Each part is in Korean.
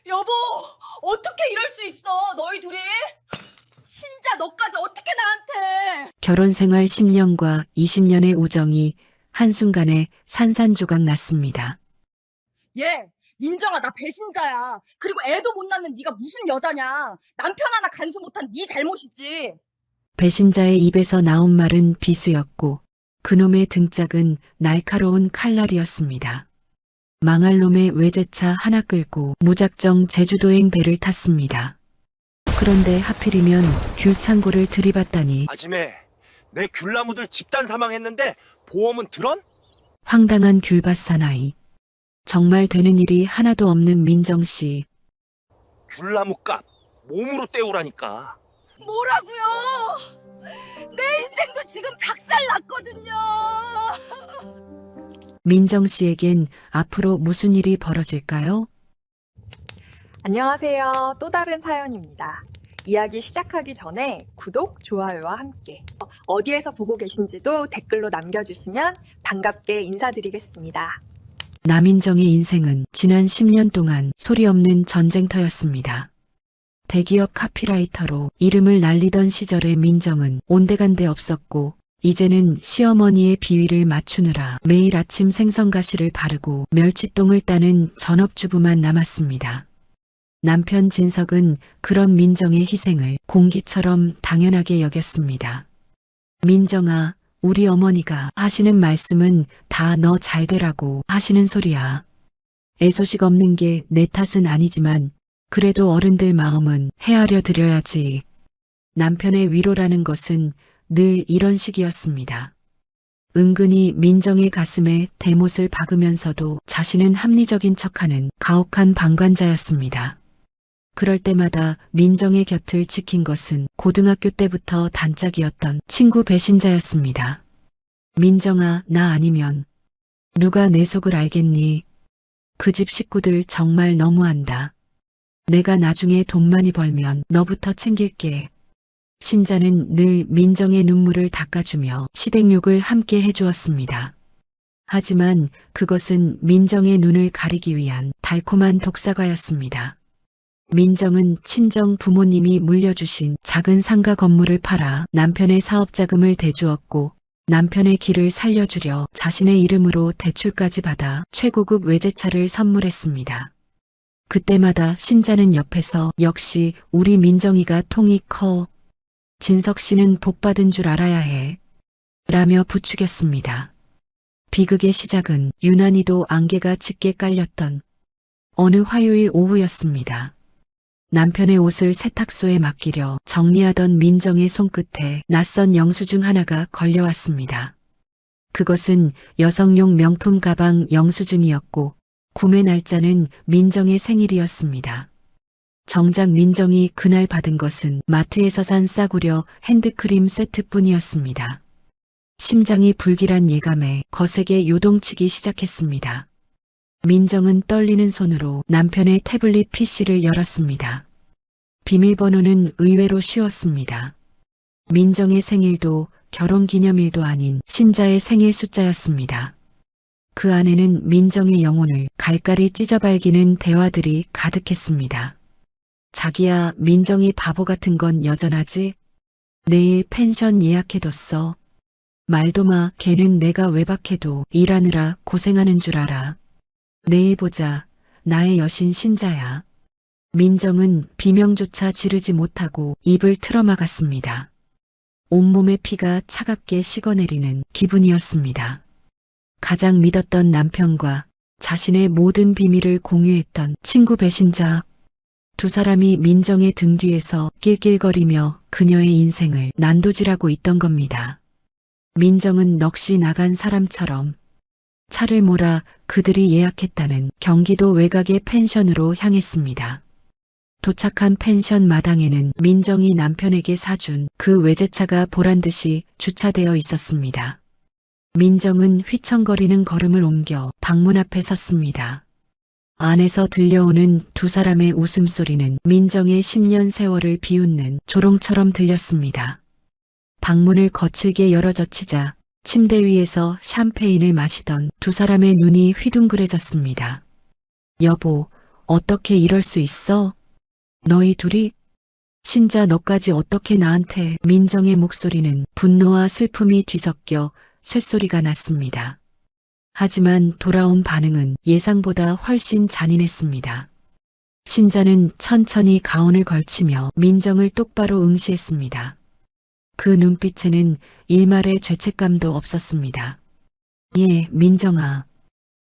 여보, 어떻게 이럴 수 있어, 너희 둘이? 신자 너까지 어떻게 나한테? 결혼 생활 10년과 20년의 우정이 한순간에 산산조각 났습니다. 얘, 민정아, 나 배신자야. 그리고 애도 못 낳는 네가 무슨 여자냐. 남편 하나 간수 못한 네 잘못이지. 배신자의 입에서 나온 말은 비수였고 그놈의 등짝은 날카로운 칼날이었습니다. 망할 놈의 외제차 하나 끌고 무작정 제주도행 배를 탔습니다. 그런데 하필이면 귤창고를 들이받다니 아줌에, 내 귤나무들 집단 사망했는데 보험은 들언? 황당한 귤밭 사나이. 정말 되는 일이 하나도 없는 민정씨. 귤나무 값 몸으로 때우라니까. 뭐라고요? 내 인생도 지금 박살 났거든요. 민정씨에겐 앞으로 무슨 일이 벌어질까요? 안녕하세요. 또 다른 사연입니다. 이야기 시작하기 전에 구독, 좋아요와 함께 어디에서 보고 계신지도 댓글로 남겨주시면 반갑게 인사드리겠습니다. 남인정의 인생은 지난 10년 동안 소리 없는 전쟁터였습니다. 대기업 카피라이터로 이름을 날리던 시절의 민정은 온데간데 없었고 이제는 시어머니의 비위를 맞추느라 매일 아침 생선가시를 바르고 멸치똥을 따는 전업주부만 남았습니다. 남편 진석은 그런 민정의 희생을 공기처럼 당연하게 여겼습니다. 민정아, 우리 어머니가 하시는 말씀은 다 너 잘되라고 하시는 소리야. 애소식 없는 게 내 탓은 아니지만 그래도 어른들 마음은 헤아려 드려야지. 남편의 위로라는 것은 늘 이런 식이었습니다. 은근히 민정의 가슴에 대못을 박으면서도 자신은 합리적인 척하는 가혹한 방관자였습니다. 그럴 때마다 민정의 곁을 지킨 것은 고등학교 때부터 단짝이었던 친구 배신자였습니다. 민정아, 나 아니면 누가 내 속을 알겠니? 그 집 식구들 정말 너무한다. 내가 나중에 돈 많이 벌면 너부터 챙길게. 신자는 늘 민정의 눈물을 닦아주며 시댁욕을 함께 해주었습니다. 하지만 그것은 민정의 눈을 가리기 위한 달콤한 독사과였습니다. 민정은 친정 부모님이 물려주신 작은 상가 건물을 팔아 남편의 사업 자금을 대주었고 남편의 길을 살려주려 자신의 이름으로 대출까지 받아 최고급 외제차를 선물했습니다. 그때마다 신자는 옆에서 역시 우리 민정이가 통이 커. 진석 씨는 복 받은 줄 알아야 해. 라며 부추겼습니다. 비극의 시작은 유난히도 안개가 짙게 깔렸던 어느 화요일 오후였습니다. 남편의 옷을 세탁소에 맡기려 정리하던 민정의 손끝에 낯선 영수증 하나가 걸려왔습니다. 그것은 여성용 명품 가방 영수증이었고 구매 날짜는 민정의 생일이었습니다. 정작 민정이 그날 받은 것은 마트에서 산 싸구려 핸드크림 세트뿐이었습니다. 심장이 불길한 예감에 거세게 요동치기 시작했습니다. 민정은 떨리는 손으로 남편의 태블릿 PC를 열었습니다. 비밀번호는 의외로 쉬웠습니다. 민정의 생일도 결혼기념일도 아닌 신자의 생일 숫자였습니다. 그 안에는 민정의 영혼을 갈갈이 찢어발기는 대화들이 가득했습니다. 자기야, 민정이 바보 같은 건 여전하지? 내일 펜션 예약해뒀어. 말도 마, 걔는 내가 외박해도 일하느라 고생하는 줄 알아. 내일 보자. 나의 여신 신자야. 민정은 비명조차 지르지 못하고 입을 틀어막았습니다. 온몸의 피가 차갑게 식어내리는 기분이었습니다. 가장 믿었던 남편과 자신의 모든 비밀을 공유했던 친구 배신자. 두 사람이 민정의 등 뒤에서 낄낄거리며 그녀의 인생을 난도질하고 있던 겁니다. 민정은 넋이 나간 사람처럼 차를 몰아 그들이 예약했다는 경기도 외곽의 펜션으로 향했습니다. 도착한 펜션 마당에는 민정이 남편에게 사준 그 외제차가 보란듯이 주차되어 있었습니다. 민정은 휘청거리는 걸음을 옮겨 방문 앞에 섰습니다. 안에서 들려오는 두 사람의 웃음소리는 민정의 10년 세월을 비웃는 조롱처럼 들렸습니다. 방문을 거칠게 열어젖히자 침대 위에서 샴페인을 마시던 두 사람의 눈이 휘둥그레졌습니다. 여보, 어떻게 이럴 수 있어? 너희 둘이? 신자 너까지 어떻게 나한테? 민정의 목소리는 분노와 슬픔이 뒤섞여 쇳소리가 났습니다. 하지만 돌아온 반응은 예상보다 훨씬 잔인했습니다. 신자는 천천히 가운을 걸치며 민정을 똑바로 응시했습니다. 그 눈빛에는 일말의 죄책감도 없었습니다. 예, 민정아.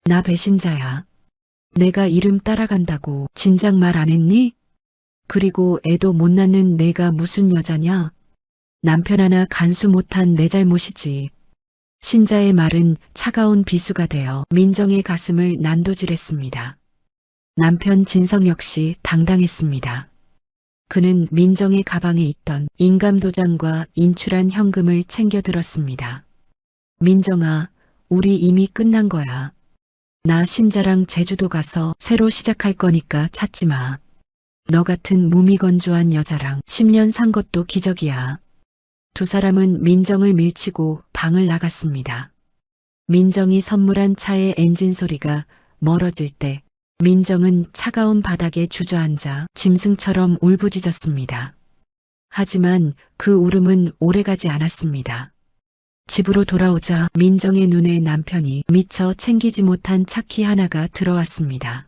나 배신자야. 내가 이름 따라간다고 진작 말 안 했니? 그리고 애도 못 낳는 내가 무슨 여자냐? 남편 하나 간수 못한 내 잘못이지. 신자의 말은 차가운 비수가 되어 민정의 가슴을 난도질했습니다. 남편 진성 역시 당당했습니다. 그는 민정의 가방에 있던 인감도장과 인출한 현금을 챙겨 들었습니다. 민정아, 우리 이미 끝난 거야. 나 신자랑 제주도 가서 새로 시작할 거니까 찾지 마. 너 같은 무미건조한 여자랑 10년 산 것도 기적이야. 두 사람은 민정을 밀치고 방을 나갔습니다. 민정이 선물한 차의 엔진 소리가 멀어질 때 민정은 차가운 바닥에 주저앉아 짐승처럼 울부짖었습니다. 하지만 그 울음은 오래가지 않았습니다. 집으로 돌아오자 민정의 눈에 남편이 미처 챙기지 못한 차키 하나가 들어왔습니다.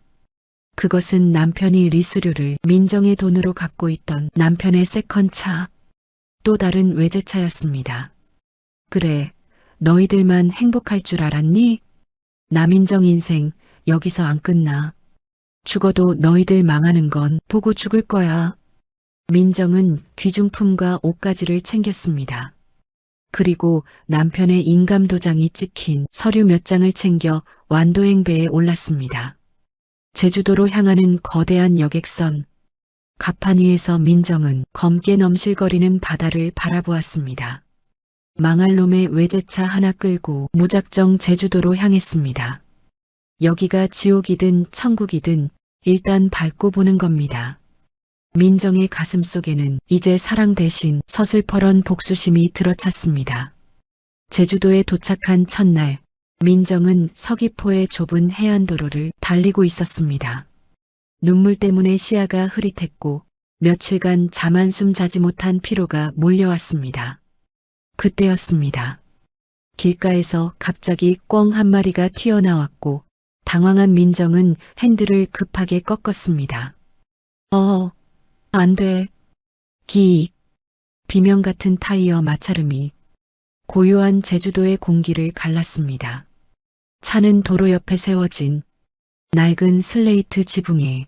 그것은 남편이 리스료를 민정의 돈으로 갚고 있던 남편의 세컨차, 또 다른 외제차였습니다. 그래, 너희들만 행복할 줄 알았니? 남인정 인생 여기서 안 끝나. 죽어도 너희들 망하는 건 보고 죽을 거야. 민정은 귀중품과 옷가지를 챙겼습니다. 그리고 남편의 인감도장이 찍힌 서류 몇 장을 챙겨 완도행배에 올랐습니다. 제주도로 향하는 거대한 여객선. 갑판 위에서 민정은 검게 넘실거리는 바다를 바라보았습니다. 망할 놈의 외제차 하나 끌고 무작정 제주도로 향했습니다. 여기가 지옥이든 천국이든 일단 밟고 보는 겁니다. 민정의 가슴 속에는 이제 사랑 대신 서슬퍼런 복수심이 들어찼습니다. 제주도에 도착한 첫날, 민정은 서귀포의 좁은 해안도로를 달리고 있었습니다. 눈물 때문에 시야가 흐릿했고 며칠간 잠 한숨 자지 못한 피로가 몰려왔습니다. 그때였습니다. 길가에서 갑자기 꿩 한 마리가 튀어나왔고 당황한 민정은 핸들을 급하게 꺾었습니다. 안 돼. 기익. 비명 같은 타이어 마찰음이 고요한 제주도의 공기를 갈랐습니다. 차는 도로 옆에 세워진 낡은 슬레이트 지붕에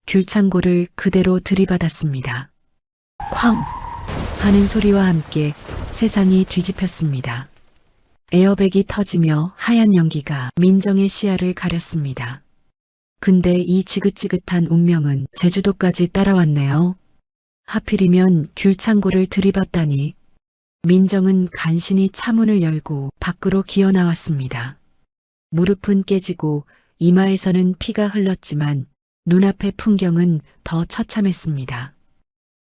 귤창고를 그대로 들이받았습니다. 쾅! 하는 소리와 함께 세상이 뒤집혔습니다. 에어백이 터지며 하얀 연기가 민정의 시야를 가렸습니다. 근데 이 지긋지긋한 운명은 제주도까지 따라왔네요. 하필이면 귤창고를 들이받다니. 민정은 간신히 차문을 열고 밖으로 기어 나왔습니다. 무릎은 깨지고 이마에서는 피가 흘렀지만 눈앞의 풍경은 더 처참했습니다.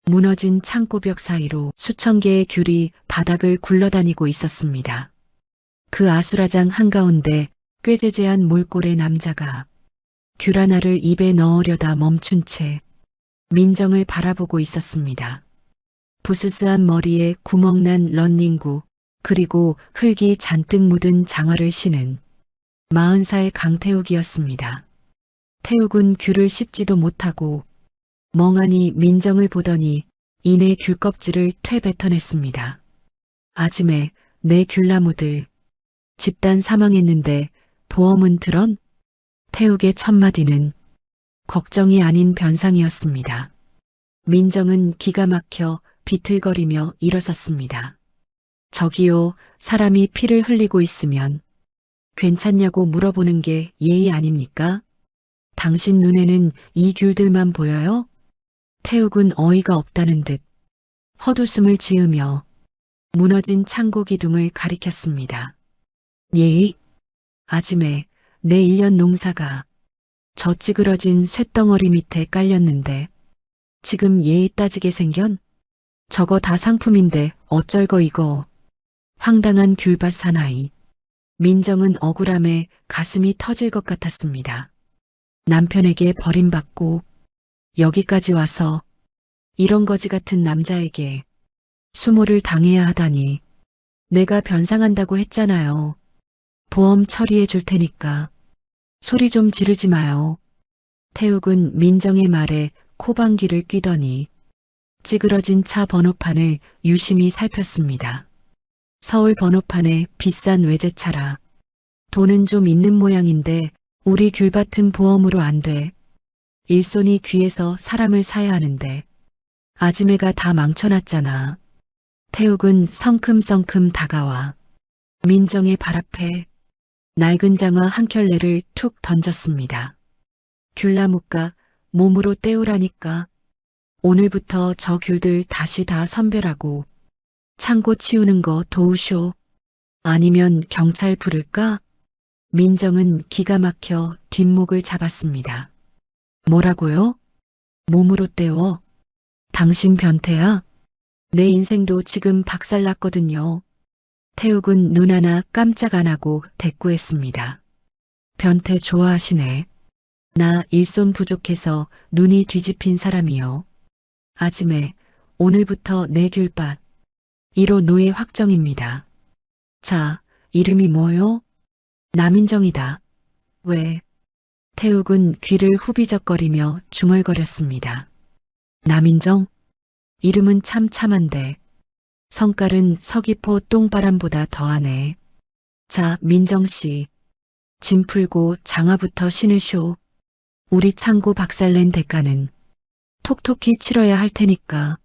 무너진 창고벽 사이로 수천 개의 귤이 바닥을 굴러다니고 있었습니다. 그 아수라장 한가운데 꾀재재한 몰골의 남자가 귤 하나를 입에 넣으려다 멈춘 채 민정을 바라보고 있었습니다. 부스스한 머리에 구멍난 런닝구, 그리고 흙이 잔뜩 묻은 장화를 신은 40살 강태욱이었습니다. 태욱은 귤을 씹지도 못하고 멍하니 민정을 보더니 이내 귤껍질을 퇴뱉어냈습니다. 아짐에 내 귤나무들. 집단 사망했는데 보험은 들언? 태욱의 첫마디는 걱정이 아닌 변상이었습니다. 민정은 기가 막혀 비틀거리며 일어섰습니다. 저기요, 사람이 피를 흘리고 있으면 괜찮냐고 물어보는 게 예의 아닙니까? 당신 눈에는 이 귤들만 보여요? 태욱은 어이가 없다는 듯 헛웃음을 지으며 무너진 창고 기둥을 가리켰습니다. 예의? 아짐에 내 1년 농사가 저 찌그러진 쇳덩어리 밑에 깔렸는데 지금 예의 따지게 생견? 저거 다 상품인데 어쩔거 이거. 황당한 귤밭 사나이. 민정은 억울함에 가슴이 터질 것 같았습니다. 남편에게 버림받고 여기까지 와서 이런 거지 같은 남자에게 수모를 당해야 하다니. 내가 변상한다고 했잖아요. 보험 처리해 줄 테니까 소리 좀 지르지 마요. 태욱은 민정의 말에 코방귀를 뀌더니 찌그러진 차 번호판을 유심히 살폈습니다. 서울 번호판에 비싼 외제차라. 돈은 좀 있는 모양인데 우리 귤밭은 보험으로 안 돼. 일손이 귀해서 사람을 사야 하는데 아지매가 다 망쳐놨잖아. 태욱은 성큼성큼 다가와 민정의 발 앞에 낡은 장화 한 켤레를 툭 던졌습니다. 귤나무가 몸으로 떼우라니까. 오늘부터 저 귤들 다시 다 선별하고 창고 치우는 거 도우쇼. 아니면 경찰 부를까? 민정은 기가 막혀 뒷목을 잡았습니다. 뭐라고요? 몸으로 떼워? 당신 변태야? 내 인생도 지금 박살났거든요. 태욱은 눈 하나 깜짝 안 하고 대꾸했습니다. 변태 좋아하시네. 나 일손 부족해서 눈이 뒤집힌 사람이요. 아지매, 오늘부터 내 귤밭 1호 노예 확정입니다. 자, 이름이 뭐요? 남인정이다. 왜? 태욱은 귀를 후비적거리며 중얼거렸습니다. 남인정? 이름은 참 참한데 성깔은 서귀포 똥바람보다 더하네. 자, 민정씨. 짐 풀고 장화부터 신으쇼. 우리 창고 박살낸 대가는 톡톡히 치러야 할 테니까.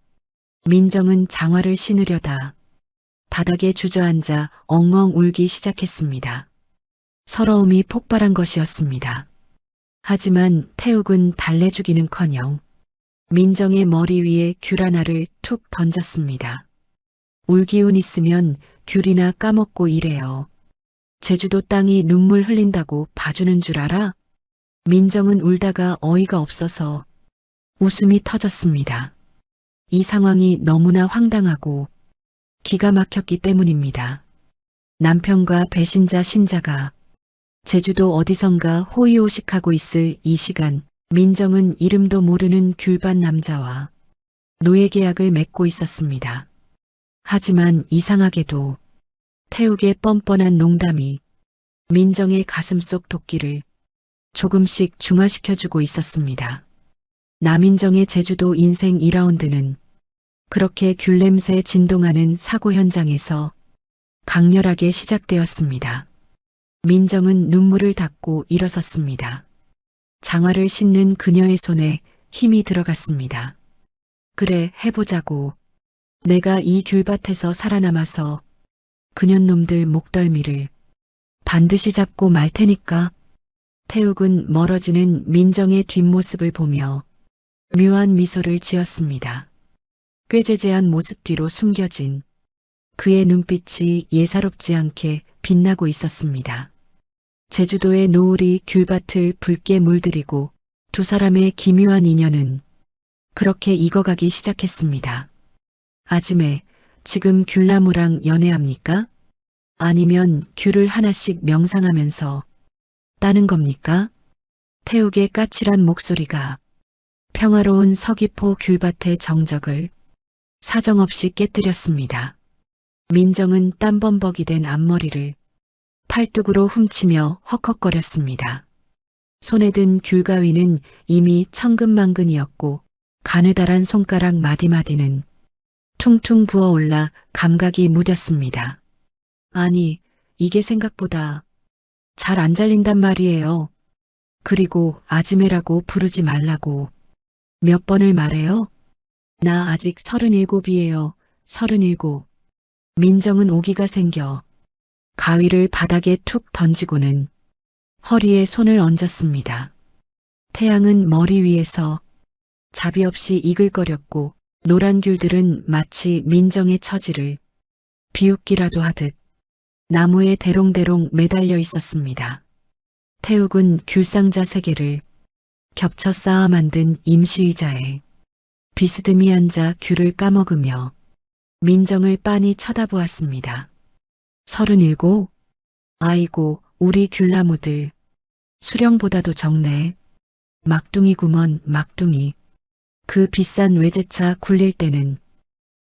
민정은 장화를 신으려다 바닥에 주저앉아 엉엉 울기 시작했습니다. 서러움이 폭발한 것이었습니다. 하지만 태욱은 달래주기는커녕 민정의 머리 위에 귤 하나를 툭 던졌습니다. 울 기운 있으면 귤이나 까먹고 이래요. 제주도 땅이 눈물 흘린다고 봐주는 줄 알아? 민정은 울다가 어이가 없어서 웃음이 터졌습니다. 이 상황이 너무나 황당하고 기가 막혔기 때문입니다. 남편과 배신자 신자가 제주도 어디선가 호의호식하고 있을 이 시간, 민정은 이름도 모르는 귤밭 남자와 노예 계약을 맺고 있었습니다. 하지만 이상하게도 태욱의 뻔뻔한 농담이 민정의 가슴속 도끼를 조금씩 중화시켜주고 있었습니다. 남인정의 제주도 인생 2라운드는 그렇게 귤 냄새에 진동하는 사고 현장에서 강렬하게 시작되었습니다. 민정은 눈물을 닦고 일어섰습니다. 장화를 신는 그녀의 손에 힘이 들어갔습니다. 그래, 해보자고. 내가 이 귤밭에서 살아남아서 그년놈들 목덜미를 반드시 잡고 말 테니까. 태욱은 멀어지는 민정의 뒷모습을 보며 묘한 미소를 지었습니다. 꾀죄죄한 모습 뒤로 숨겨진 그의 눈빛이 예사롭지 않게 빛나고 있었습니다. 제주도의 노을이 귤밭을 붉게 물들이고 두 사람의 기묘한 인연은 그렇게 익어가기 시작했습니다. 아지매, 지금 귤나무랑 연애합니까? 아니면 귤을 하나씩 명상하면서 따는 겁니까? 태욱의 까칠한 목소리가 평화로운 서귀포 귤밭의 정적을 사정없이 깨뜨렸습니다. 민정은 땀범벅이 된 앞머리를 팔뚝으로 훔치며 헉헉거렸습니다. 손에 든 귤가위는 이미 천근만근이었고 가느다란 손가락 마디마디는 퉁퉁 부어올라 감각이 무뎠습니다. 아니, 이게 생각보다 잘 안 잘린단 말이에요. 그리고 아지매라고 부르지 말라고 몇 번을 말해요? 나 아직 37이에요. 37. 민정은 오기가 생겨 가위를 바닥에 툭 던지고는 허리에 손을 얹었습니다. 태양은 머리 위에서 자비 없이 이글거렸고 노란 귤들은 마치 민정의 처지를 비웃기라도 하듯 나무에 대롱대롱 매달려 있었습니다. 태욱은 귤상자 3개를 겹쳐 쌓아 만든 임시의자에 비스듬히 앉아 귤을 까먹으며 민정을 빤히 쳐다보았습니다. 37? 아이고, 우리 귤나무들 수령보다도 적네. 막둥이구먼 막둥이. 그 비싼 외제차 굴릴 때는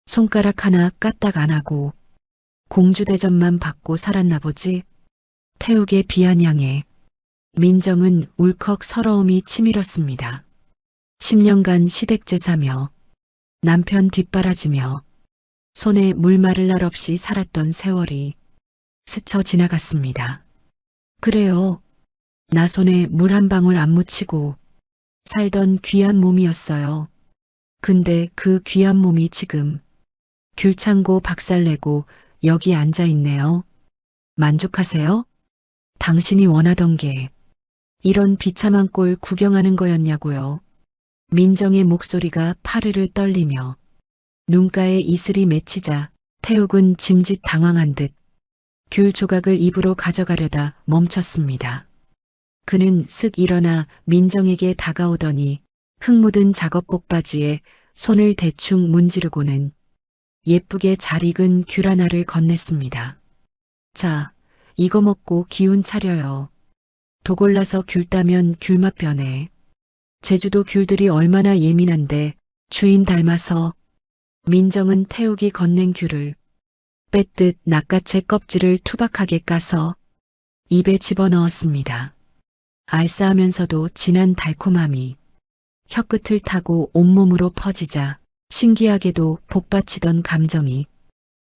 손가락 하나 까딱 안 하고 공주 대접만 받고 살았나 보지. 태욱의 비아냥에 민정은 울컥 서러움이 치밀었습니다. 10년간 시댁제 사며 남편 뒷바라지며 손에 물 마를 날 없이 살았던 세월이 스쳐 지나갔습니다. 그래요. 나 손에 물 한 방울 안 묻히고 살던 귀한 몸이었어요. 근데 그 귀한 몸이 지금 귤창고 박살내고 여기 앉아 있네요. 만족하세요? 당신이 원하던 게 이런 비참한 꼴 구경하는 거였냐고요. 민정의 목소리가 파르르 떨리며 눈가에 이슬이 맺히자 태욱은 짐짓 당황한 듯 귤 조각을 입으로 가져가려다 멈췄습니다. 그는 쓱 일어나 민정에게 다가오더니 흙 묻은 작업복 바지에 손을 대충 문지르고는 예쁘게 잘 익은 귤 하나를 건넸습니다. 자, 이거 먹고 기운 차려요. 도골라서 귤 따면 귤맛 변해. 제주도 귤들이 얼마나 예민한데 주인 닮아서. 민정은 태욱이 건넨 귤을 뺏듯 낚아채 껍질을 투박하게 까서 입에 집어넣었습니다. 알싸하면서도 진한 달콤함이 혀끝을 타고 온몸으로 퍼지자 신기하게도 복받치던 감정이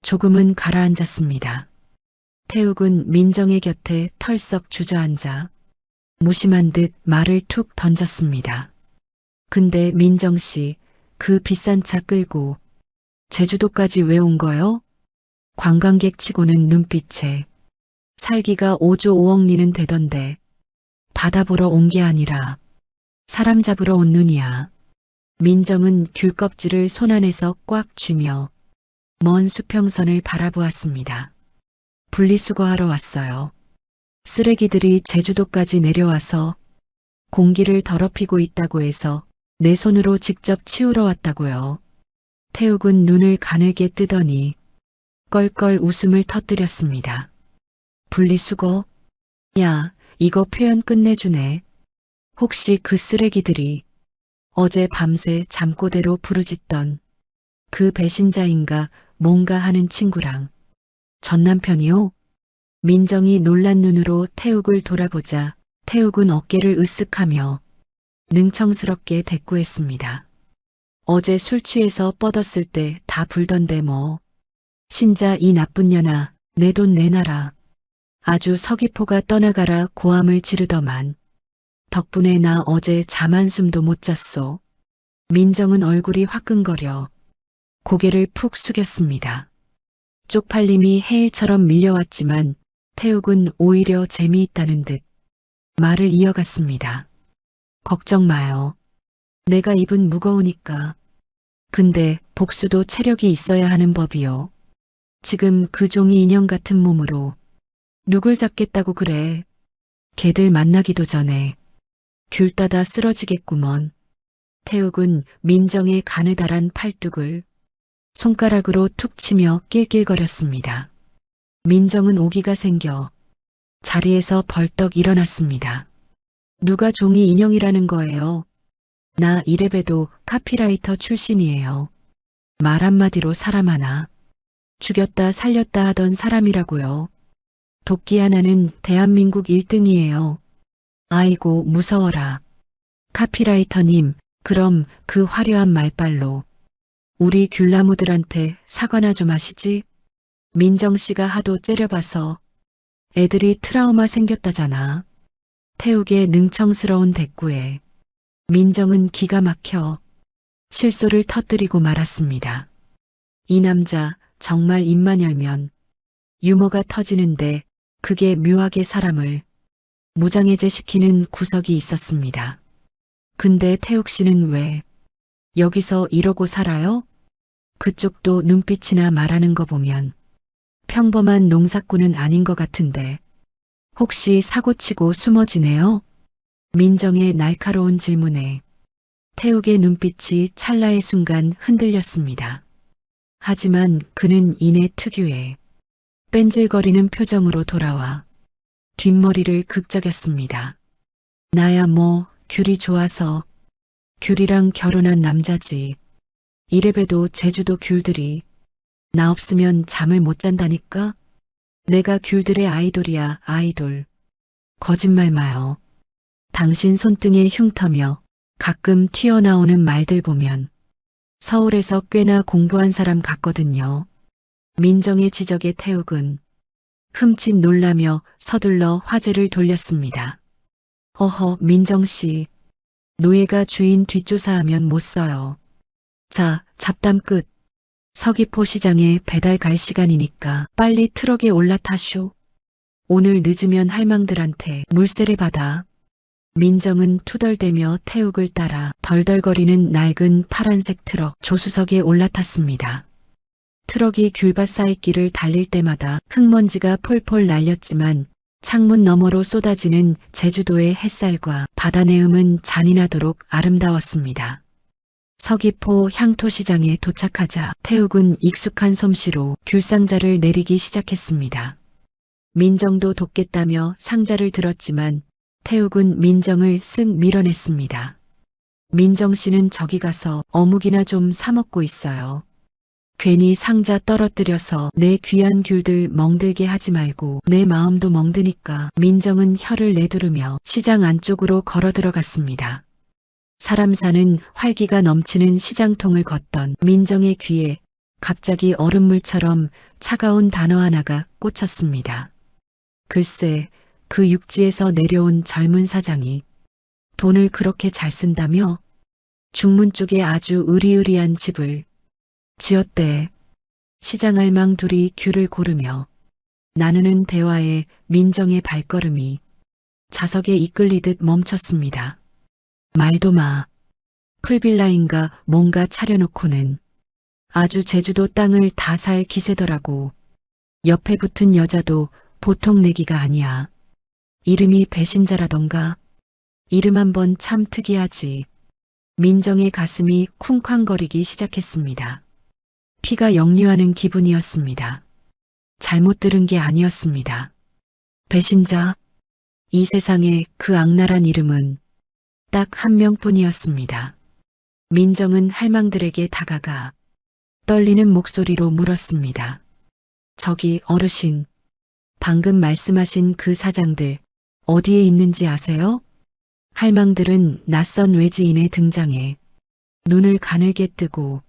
조금은 가라앉았습니다. 태욱은 민정의 곁에 털썩 주저앉아 무심한 듯 말을 툭 던졌습니다. 근데 민정 씨, 그 비싼 차 끌고 제주도까지 왜 온 거요? 관광객 치고는 눈빛에 살기가 5조 5억 리는 되던데 바다 보러 온 게 아니라 사람 잡으러 온 눈이야. 민정은 귤 껍질을 손 안에서 꽉 쥐며 먼 수평선을 바라보았습니다. 분리수거하러 왔어요. 쓰레기들이 제주도까지 내려와서 공기를 더럽히고 있다고 해서 내 손으로 직접 치우러 왔다고요. 태욱은 눈을 가늘게 뜨더니 껄껄 웃음을 터뜨렸습니다. 분리수거? 야, 이거 표현 끝내주네. 혹시 그 쓰레기들이 어제 밤새 잠꼬대로 부르짖던 그 배신자인가 뭔가 하는 친구랑 전 남편이요? 민정이 놀란 눈으로 태욱을 돌아보자 태욱은 어깨를 으쓱하며 능청스럽게 대꾸했습니다. 어제 술 취해서 뻗었을 때 다 불던데 뭐. 신자 이 나쁜 년아, 내 돈 내놔라. 아주 서귀포가 떠나가라 고함을 지르더만. 덕분에 나 어제 잠 한숨도 못 잤소. 민정은 얼굴이 화끈거려 고개를 푹 숙였습니다. 쪽팔림이 해일처럼 밀려왔지만 태욱은 오히려 재미있다는 듯 말을 이어갔습니다. 걱정 마요. 내가 입은 무거우니까. 근데 복수도 체력이 있어야 하는 법이요. 지금 그 종이 인형 같은 몸으로 누굴 잡겠다고 그래. 걔들 만나기도 전에 귤 따다 쓰러지겠구먼. 태욱은 민정의 가느다란 팔뚝을 손가락으로 툭 치며 낄낄거렸습니다. 민정은 오기가 생겨 자리에서 벌떡 일어났습니다. 누가 종이 인형이라는 거예요? 나 이래봬도 카피라이터 출신이에요. 말 한마디로 사람 하나 죽였다 살렸다 하던 사람이라고요. 도끼 하나는 대한민국 1등이에요. 아이고 무서워라. 카피라이터님, 그럼 그 화려한 말빨로 우리 귤나무들한테 사과나 좀 하시지? 민정씨가 하도 째려봐서 애들이 트라우마 생겼다잖아. 태욱의 능청스러운 대꾸에 민정은 기가 막혀 실소를 터뜨리고 말았습니다. 이 남자 정말 입만 열면 유머가 터지는데 그게 묘하게 사람을 무장해제시키는 구석이 있었습니다. 근데 태욱 씨는 왜 여기서 이러고 살아요? 그쪽도 눈빛이나 말하는 거 보면 평범한 농사꾼은 아닌 것 같은데 혹시 사고치고 숨어 지내요? 민정의 날카로운 질문에 태욱의 눈빛이 찰나의 순간 흔들렸습니다. 하지만 그는 이내 특유의 뺀질거리는 표정으로 돌아와 뒷머리를 극적였습니다. 나야 뭐 귤이 좋아서 귤이랑 결혼한 남자지. 이래봬도 제주도 귤들이 나 없으면 잠을 못 잔다니까? 내가 귤들의 아이돌이야, 아이돌. 거짓말 마요. 당신 손등에 흉터며 가끔 튀어나오는 말들 보면 서울에서 꽤나 공부한 사람 같거든요. 민정의 지적에 태욱은 흠칫 놀라며 서둘러 화제를 돌렸습니다. 어허, 민정씨. 노예가 주인 뒷조사하면 못 써요. 자, 잡담 끝. 서귀포 시장에 배달 갈 시간이니까 빨리 트럭에 올라타쇼. 오늘 늦으면 할망들한테 물세를 받아. 민정은 투덜대며 태욱을 따라 덜덜거리는 낡은 파란색 트럭 조수석에 올라탔습니다. 트럭이 귤밭 사이길을 달릴 때마다 흙먼지가 폴폴 날렸지만 창문 너머로 쏟아지는 제주도의 햇살과 바다 내음은 잔인하도록 아름다웠습니다. 서귀포 향토시장에 도착하자 태욱은 익숙한 솜씨로 귤상자를 내리기 시작했습니다. 민정도 돕겠다며 상자를 들었지만 태욱은 민정을 쓱 밀어냈습니다. 민정 씨는 저기 가서 어묵이나 좀 사 먹고 있어요. 괜히 상자 떨어뜨려서 내 귀한 귤들 멍들게 하지 말고 내 마음도 멍드니까. 민정은 혀를 내두르며 시장 안쪽으로 걸어 들어갔습니다. 사람 사는 활기가 넘치는 시장통을 걷던 민정의 귀에 갑자기 얼음물처럼 차가운 단어 하나가 꽂혔습니다. 글쎄, 그 육지에서 내려온 젊은 사장이 돈을 그렇게 잘 쓴다며? 중문 쪽에 아주 으리으리한 집을 지었대. 시장 알망 둘이 귤을 고르며 나누는 대화에 민정의 발걸음이 자석에 이끌리듯 멈췄습니다. 말도 마. 풀빌라인가 뭔가 차려놓고는 아주 제주도 땅을 다 살 기세더라고. 옆에 붙은 여자도 보통 내기가 아니야. 이름이 배신자라던가. 이름 한번 참 특이하지. 민정의 가슴이 쿵쾅거리기 시작했습니다. 피가 역류하는 기분이었습니다. 잘못 들은 게 아니었습니다. 배신자. 이 세상에 그 악랄한 이름은 딱 한 명뿐이었습니다. 민정은 할망들에게 다가가 떨리는 목소리로 물었습니다. 저기 어르신, 방금 말씀하신 그 사장들 어디에 있는지 아세요? 할망들은 낯선 외지인의 등장에 눈을 가늘게 뜨고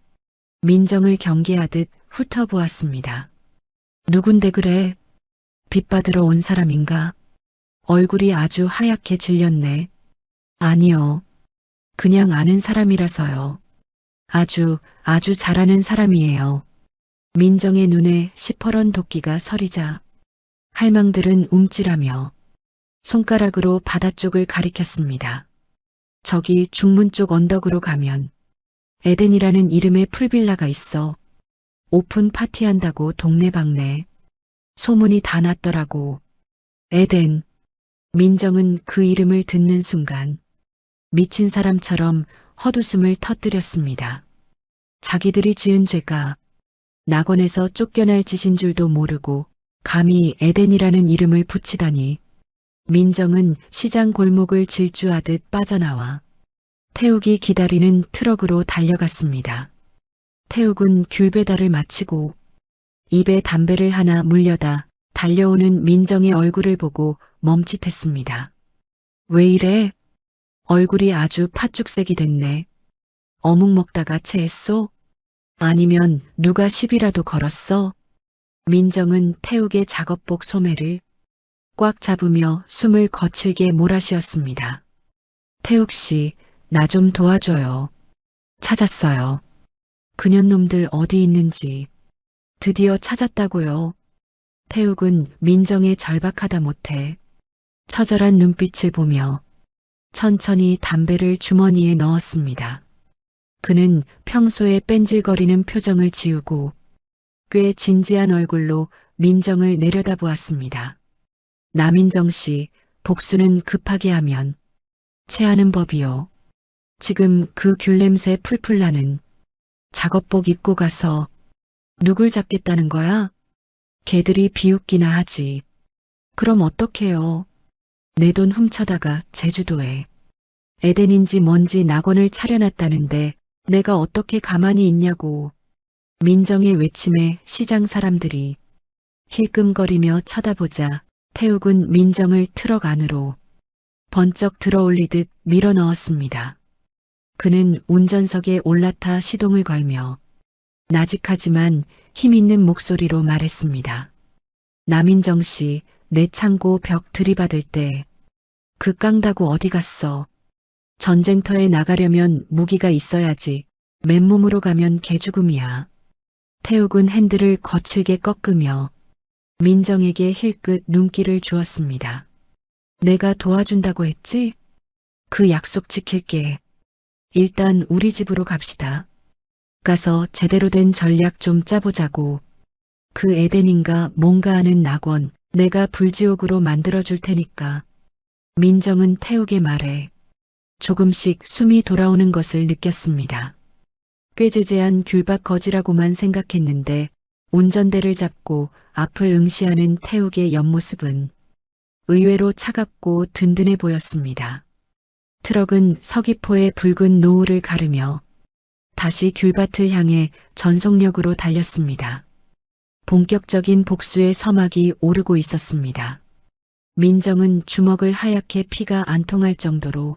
민정을 경계하듯 훑어보았습니다. 누군데 그래? 빚받으러 온 사람인가? 얼굴이 아주 하얗게 질렸네. 아니요. 그냥 아는 사람이라서요. 아주 잘하는 사람이에요. 민정의 눈에 시퍼런 도끼가 서리자 할망들은 움찔하며 손가락으로 바다 쪽을 가리켰습니다. 저기 중문 쪽 언덕으로 가면 에덴이라는 이름의 풀빌라가 있어. 오픈 파티한다고 동네방네. 소문이 다 났더라고. 에덴. 민정은 그 이름을 듣는 순간 미친 사람처럼 헛웃음을 터뜨렸습니다. 자기들이 지은 죄가 낙원에서 쫓겨날 짓인 줄도 모르고 감히 에덴이라는 이름을 붙이다니. 민정은 시장 골목을 질주하듯 빠져나와 태욱이 기다리는 트럭으로 달려갔습니다. 태욱은 귤 배달을 마치고 입에 담배를 하나 물려다 달려오는 민정의 얼굴을 보고 멈칫했습니다. 왜 이래? 얼굴이 아주 팥죽색이 됐네. 어묵 먹다가 체했소? 아니면 누가 시비라도 걸었어? 민정은 태욱의 작업복 소매를 꽉 잡으며 숨을 거칠게 몰아쉬었습니다. 태욱 씨, 나 좀 도와줘요. 찾았어요. 그년놈들 어디 있는지. 드디어 찾았다고요. 태욱은 민정의 절박하다 못해 처절한 눈빛을 보며 천천히 담배를 주머니에 넣었습니다. 그는 평소에 뺀질거리는 표정을 지우고 꽤 진지한 얼굴로 민정을 내려다보았습니다. 남인정 씨, 복수는 급하게 하면 체하는 법이요. 지금 그 귤냄새 풀풀 나는 작업복 입고 가서 누굴 잡겠다는 거야? 걔들이 비웃기나 하지. 그럼 어떡해요? 내 돈 훔쳐다가 제주도에 에덴인지 뭔지 낙원을 차려놨다는데 내가 어떻게 가만히 있냐고. 민정의 외침에 시장 사람들이 힐끔거리며 쳐다보자 태욱은 민정을 트럭 안으로 번쩍 들어올리듯 밀어넣었습니다. 그는 운전석에 올라타 시동을 걸며 나직하지만 힘있는 목소리로 말했습니다. 남인정 씨, 내 창고 벽 들이받을 때 그 깡다구 어디 갔어? 전쟁터에 나가려면 무기가 있어야지. 맨몸으로 가면 개죽음이야. 태욱은 핸들을 거칠게 꺾으며 민정에게 힐끗 눈길을 주었습니다. 내가 도와준다고 했지? 그 약속 지킬게. 일단 우리 집으로 갑시다. 가서 제대로 된 전략 좀 짜보자고. 그 에덴인가 뭔가 하는 낙원 내가 불지옥으로 만들어줄 테니까. 민정은 태욱의 말에 조금씩 숨이 돌아오는 것을 느꼈습니다. 꾀지지한 귤밭 거지라고만 생각했는데 운전대를 잡고 앞을 응시하는 태욱의 옆모습은 의외로 차갑고 든든해 보였습니다. 트럭은 서귀포의 붉은 노을을 가르며 다시 귤밭을 향해 전속력으로 달렸습니다. 본격적인 복수의 서막이 오르고 있었습니다. 민정은 주먹을 하얗게 피가 안 통할 정도로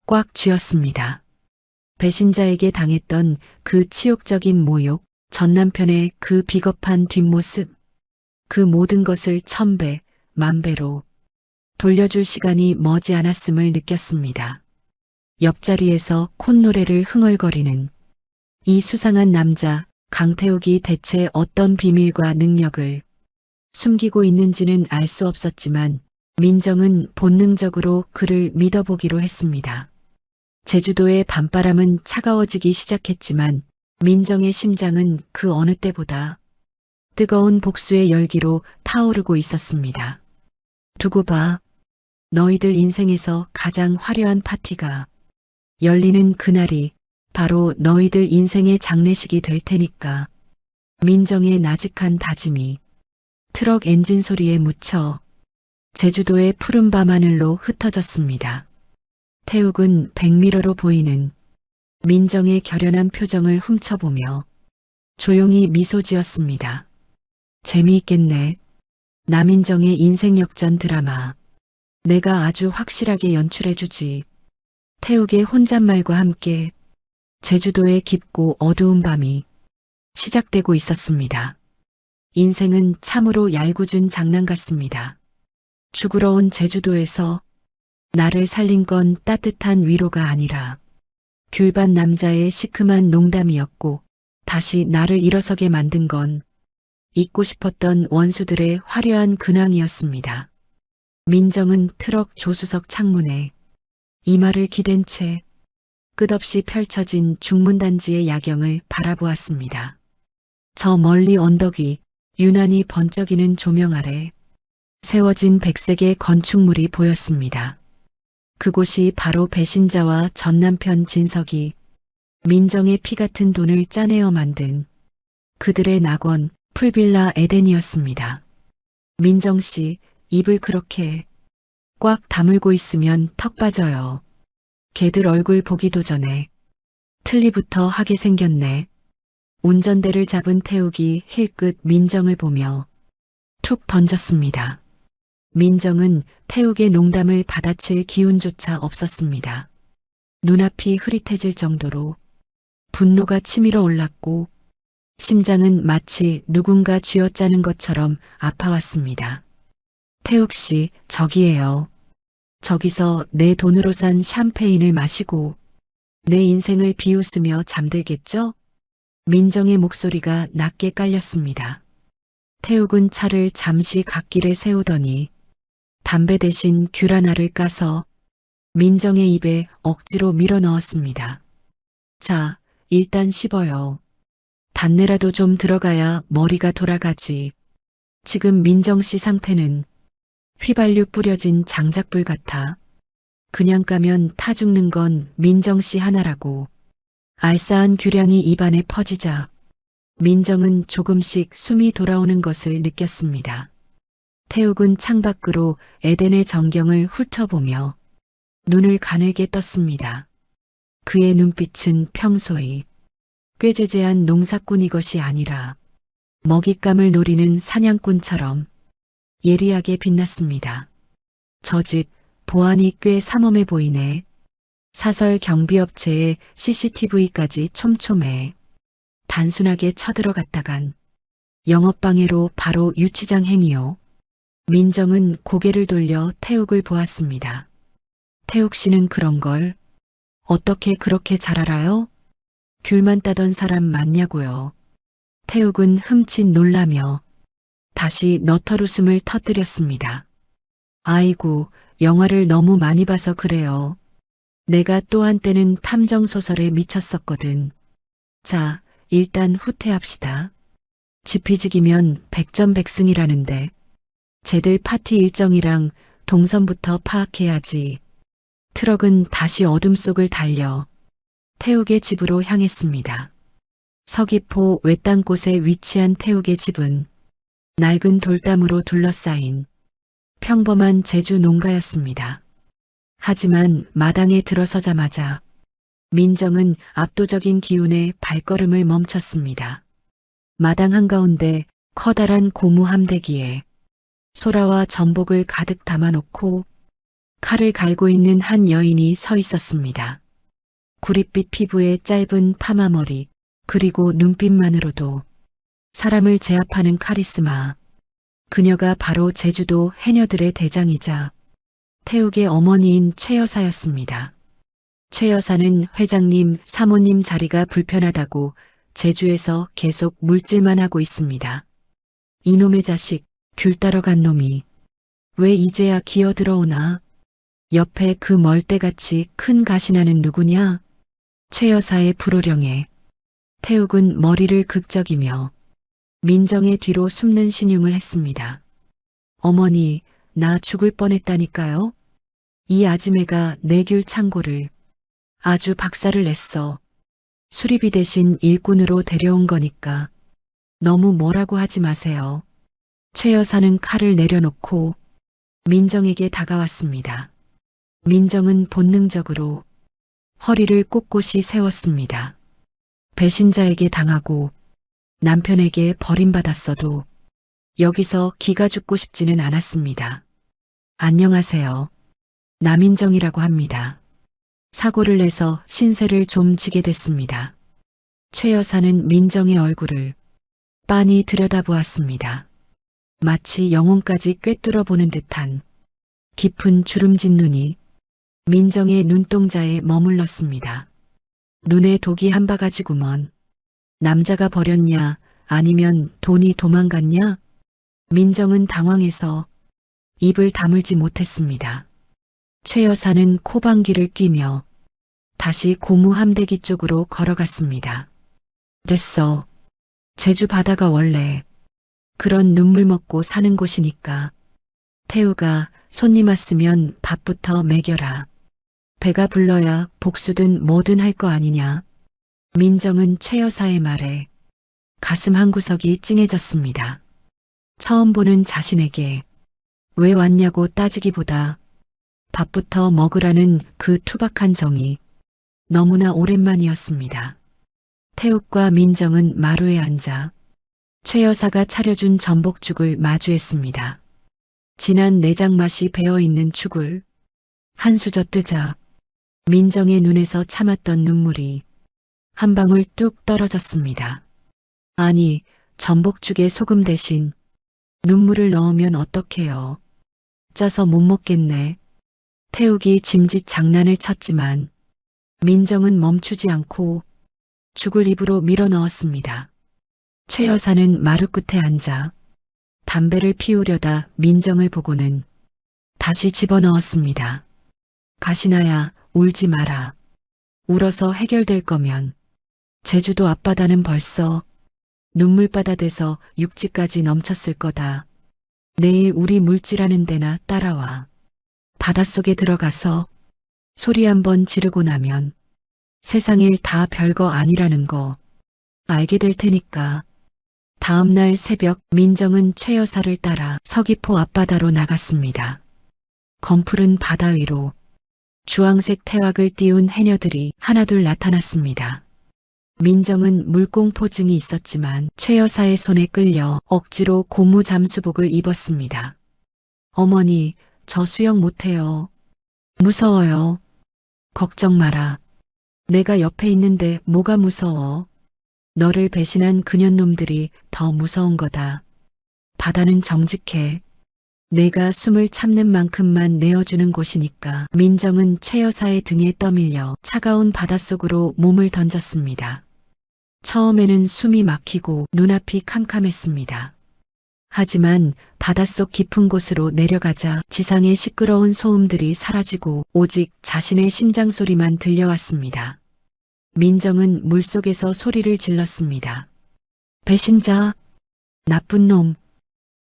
꽉 쥐었습니다. 배신자에게 당했던 그 치욕적인 모욕, 전 남편의 그 비겁한 뒷모습, 그 모든 것을 1000배, 10,000배로 돌려줄 시간이 머지 않았음을 느꼈습니다. 옆자리에서 콧노래를 흥얼거리는 이 수상한 남자 강태욱이 대체 어떤 비밀과 능력을 숨기고 있는지는 알 수 없었지만 민정은 본능적으로 그를 믿어보기로 했습니다. 제주도의 밤바람은 차가워지기 시작했지만 민정의 심장은 그 어느 때보다 뜨거운 복수의 열기로 타오르고 있었습니다. 두고 봐. 너희들 인생에서 가장 화려한 파티가 열리는 그날이 바로 너희들 인생의 장례식이 될 테니까. 민정의 나직한 다짐이 트럭 엔진 소리에 묻혀 제주도의 푸른 밤하늘로 흩어졌습니다. 태욱은 백미러로 보이는 민정의 결연한 표정을 훔쳐보며 조용히 미소 지었습니다. 재미있겠네. 남인정의 인생 역전 드라마. 내가 아주 확실하게 연출해주지. 태욱의 혼잣말과 함께 제주도의 깊고 어두운 밤이 시작되고 있었습니다. 인생은 참으로 얄궂은 장난 같습니다. 죽으러 온 제주도에서 나를 살린 건 따뜻한 위로가 아니라 귤밭 남자의 시큼한 농담이었고 다시 나를 일어서게 만든 건 잊고 싶었던 원수들의 화려한 근황이었습니다. 민정은 트럭 조수석 창문에 이마를 기댄 채 끝없이 펼쳐진 중문단지의 야경을 바라보았습니다. 저 멀리 언덕 위 유난히 번쩍이는 조명 아래 세워진 백색의 건축물이 보였습니다. 그곳이 바로 배신자와 전남편 진석이 민정의 피 같은 돈을 짜내어 만든 그들의 낙원 풀빌라 에덴이었습니다. 민정 씨, 입을 그렇게 꽉 다물고 있으면 턱 빠져요. 걔들 얼굴 보기도 전에 틀니부터 하게 생겼네. 운전대를 잡은 태욱이 힐끗 민정을 보며 툭 던졌습니다. 민정은 태욱의 농담을 받아칠 기운조차 없었습니다. 눈앞이 흐릿해질 정도로 분노가 치밀어 올랐고 심장은 마치 누군가 쥐어짜는 것처럼 아파왔습니다. 태욱 씨, 저기에요. 저기서 내 돈으로 산 샴페인을 마시고 내 인생을 비웃으며 잠들겠죠? 민정의 목소리가 낮게 깔렸습니다. 태욱은 차를 잠시 갓길에 세우더니 담배 대신 귤 하나를 까서 민정의 입에 억지로 밀어넣었습니다. 자, 일단 씹어요. 단내라도 좀 들어가야 머리가 돌아가지. 지금 민정씨 상태는 휘발유 뿌려진 장작불 같아. 그냥 까면 타 죽는 건 민정씨 하나라고. 알싸한 귤향이 입안에 퍼지자 민정은 조금씩 숨이 돌아오는 것을 느꼈습니다. 태욱은 창밖으로 에덴의 전경을 훑어보며 눈을 가늘게 떴습니다. 그의 눈빛은 평소의 꾀죄죄한 농사꾼 이것이 아니라 먹잇감을 노리는 사냥꾼처럼 예리하게 빛났습니다. 저 집 보안이 꽤 삼엄해 보이네. 사설 경비업체의 CCTV까지 촘촘해. 단순하게 쳐들어갔다간 영업방해로 바로 유치장 행위요. 민정은 고개를 돌려 태욱을 보았습니다. 태욱 씨는 그런 걸 어떻게 그렇게 잘 알아요? 귤만 따던 사람 맞냐고요. 태욱은 흠칫 놀라며 다시 너털웃음을 터뜨렸습니다. 아이고, 영화를 너무 많이 봐서 그래요. 내가 또 한때는 탐정소설에 미쳤었거든. 자, 일단 후퇴합시다. 지피지기면 백전백승이라는데 쟤들 파티 일정이랑 동선부터 파악해야지. 트럭은 다시 어둠 속을 달려 태욱의 집으로 향했습니다. 서귀포 외딴 곳에 위치한 태욱의 집은 낡은 돌담으로 둘러싸인 평범한 제주 농가였습니다. 하지만 마당에 들어서자마자 민정은 압도적인 기운에 발걸음을 멈췄습니다. 마당 한가운데 커다란 고무 함대기에 소라와 전복을 가득 담아놓고 칼을 갈고 있는 한 여인이 서 있었습니다. 구릿빛 피부에 짧은 파마머리, 그리고 눈빛만으로도 사람을 제압하는 카리스마. 그녀가 바로 제주도 해녀들의 대장이자 태욱의 어머니인 최 여사였습니다. 최 여사는 회장님, 사모님 자리가 불편하다고 제주에서 계속 물질만 하고 있습니다. 이놈의 자식, 귤 따러 간 놈이 왜 이제야 기어 들어오나? 옆에 그 멀대같이 큰 가시나는 누구냐? 최 여사의 불호령에 태욱은 머리를 극적이며 민정의 뒤로 숨는 신용을 했습니다. 어머니, 나 죽을 뻔했다니까요. 이 아지매가 내 귤 창고를 아주 박살을 냈어. 수리비 대신 일꾼으로 데려온 거니까 너무 뭐라고 하지 마세요. 최 여사는 칼을 내려놓고 민정에게 다가왔습니다. 민정은 본능적으로 허리를 꼿꼿이 세웠습니다. 배신자에게 당하고 남편에게 버림받았어도 여기서 기가 죽고 싶지는 않았습니다. 안녕하세요. 남인정이라고 합니다. 사고를 내서 신세를 좀 지게 됐습니다. 최 여사는 민정의 얼굴을 빤히 들여다보았습니다. 마치 영혼까지 꿰뚫어 보는 듯한 깊은 주름진 눈이 민정의 눈동자에 머물렀습니다. 눈에 독이 한 바가지구먼. 남자가 버렸냐 아니면 돈이 도망갔냐? 민정은 당황해서 입을 다물지 못했습니다. 최 여사는 코방귀를 뀌며 다시 고무 함대기 쪽으로 걸어갔습니다. 됐어. 제주 바다가 원래 그런 눈물 먹고 사는 곳이니까. 태우가 손님 왔으면 밥부터 먹여라. 배가 불러야 복수든 뭐든 할 거 아니냐. 민정은 최 여사의 말에 가슴 한구석이 찡해졌습니다. 처음 보는 자신에게 왜 왔냐고 따지기보다 밥부터 먹으라는 그 투박한 정이 너무나 오랜만이었습니다. 태욱과 민정은 마루에 앉아 최 여사가 차려준 전복죽을 마주했습니다. 진한 내장 맛이 배어있는 죽을 한 수저 뜨자 민정의 눈에서 참았던 눈물이 한 방울 뚝 떨어졌습니다. 아니, 전복죽에 소금 대신 눈물을 넣으면 어떡해요. 짜서 못 먹겠네. 태욱이 짐짓 장난을 쳤지만 민정은 멈추지 않고 죽을 입으로 밀어 넣었습니다. 최 여사는 마루 끝에 앉아 담배를 피우려다 민정을 보고는 다시 집어넣었습니다. 가시나야, 울지 마라. 울어서 해결될 거면 제주도 앞바다는 벌써 눈물바다 돼서 육지까지 넘쳤을 거다. 내일 우리 물질하는 데나 따라와. 바닷속에 들어가서 소리 한번 지르고 나면 세상일 다 별거 아니라는 거 알게 될 테니까. 다음날 새벽 민정은 최 여사를 따라 서귀포 앞바다로 나갔습니다. 검푸른 바다 위로 주황색 태왁을 띄운 해녀들이 하나둘 나타났습니다. 민정은 물공포증이 있었지만 최 여사의 손에 끌려 억지로 고무 잠수복을 입었습니다. 어머니, 저 수영 못해요. 무서워요. 걱정 마라. 내가 옆에 있는데 뭐가 무서워. 너를 배신한 그년놈들이 더 무서운 거다. 바다는 정직해. 내가 숨을 참는 만큼만 내어주는 곳이니까. 민정은 최 여사의 등에 떠밀려 차가운 바닷속으로 몸을 던졌습니다. 처음에는 숨이 막히고 눈앞이 캄캄했습니다. 하지만 바닷속 깊은 곳으로 내려가자 지상의 시끄러운 소음들이 사라지고 오직 자신의 심장 소리만 들려왔습니다. 민정은 물속에서 소리를 질렀습니다. 배신자, 나쁜 놈,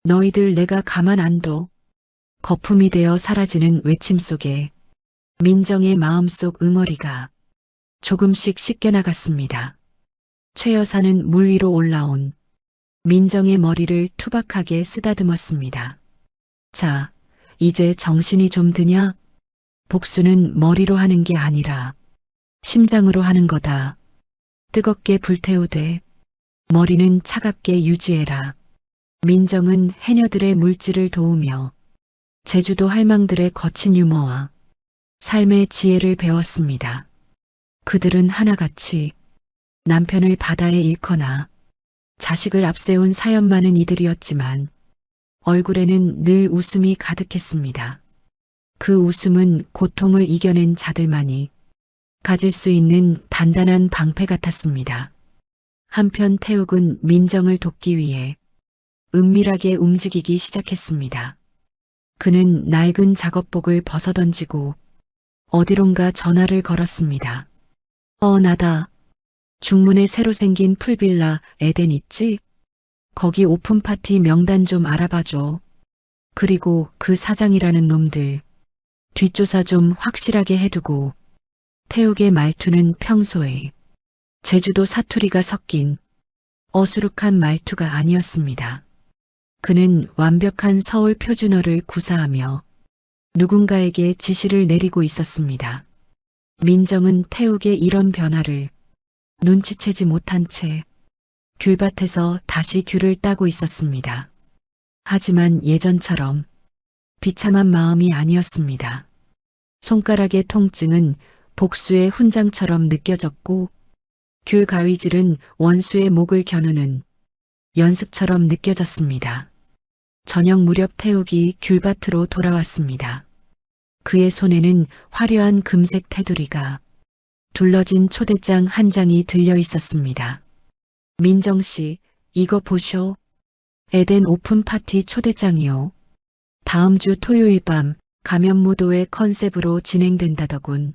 너희들 내가 가만 안 둬. 거품이 되어 사라지는 외침 속에 민정의 마음속 응어리가 조금씩 씻겨나갔습니다. 최 여사는 물 위로 올라온 민정의 머리를 투박하게 쓰다듬었습니다. 자, 이제 정신이 좀 드냐? 복수는 머리로 하는 게 아니라 심장으로 하는 거다. 뜨겁게 불태우되 머리는 차갑게 유지해라. 민정은 해녀들의 물질을 도우며 제주도 할망들의 거친 유머와 삶의 지혜를 배웠습니다. 그들은 하나같이 남편을 바다에 잃거나 자식을 앞세운 사연 많은 이들이었지만 얼굴에는 늘 웃음이 가득했습니다. 그 웃음은 고통을 이겨낸 자들만이 가질 수 있는 단단한 방패 같았습니다. 한편 태욱은 민정을 돕기 위해 은밀하게 움직이기 시작했습니다. 그는 낡은 작업복을 벗어던지고 어디론가 전화를 걸었습니다. 나다. 중문에 새로 생긴 풀빌라 에덴 있지? 거기 오픈파티 명단 좀 알아봐줘. 그리고 그 사장이라는 놈들 뒷조사 좀 확실하게 해두고. 태욱의 말투는 평소에 제주도 사투리가 섞인 어수룩한 말투가 아니었습니다. 그는 완벽한 서울 표준어를 구사하며 누군가에게 지시를 내리고 있었습니다. 민정은 태욱의 이런 변화를 눈치채지 못한 채 귤밭에서 다시 귤을 따고 있었습니다. 하지만 예전처럼 비참한 마음이 아니었습니다. 손가락의 통증은 복수의 훈장처럼 느껴졌고 귤 가위질은 원수의 목을 겨누는 연습처럼 느껴졌습니다. 저녁 무렵 태욱이 귤밭으로 돌아왔습니다. 그의 손에는 화려한 금색 테두리가 둘러진 초대장 한 장이 들려 있었습니다. 민정 씨, 이거 보쇼. 에덴 오픈 파티 초대장이요. 다음 주 토요일 밤 가면무도회 컨셉으로 진행된다더군.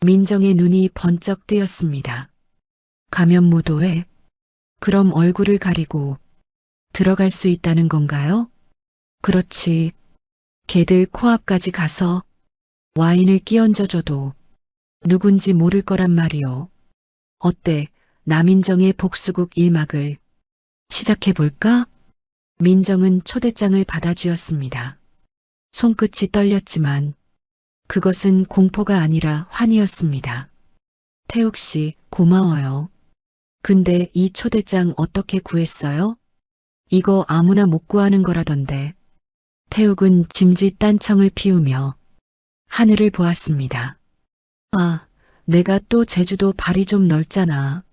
민정의 눈이 번쩍 뜨였습니다. 가면무도회? 그럼 얼굴을 가리고 들어갈 수 있다는 건가요? 그렇지. 걔들 코앞까지 가서 와인을 끼얹어줘도 누군지 모를 거란 말이오. 어때? 남인정의 복수국 1막을 시작해볼까? 민정은 초대장을 받아쥐었습니다. 손끝이 떨렸지만 그것은 공포가 아니라 환희였습니다. 태욱 씨, 고마워요. 근데 이 초대장 어떻게 구했어요? 이거 아무나 못 구하는 거라던데. 태욱은 짐짓 딴청을 피우며 하늘을 보았습니다. 아, 내가 또 제주도 발이 좀 넓잖아.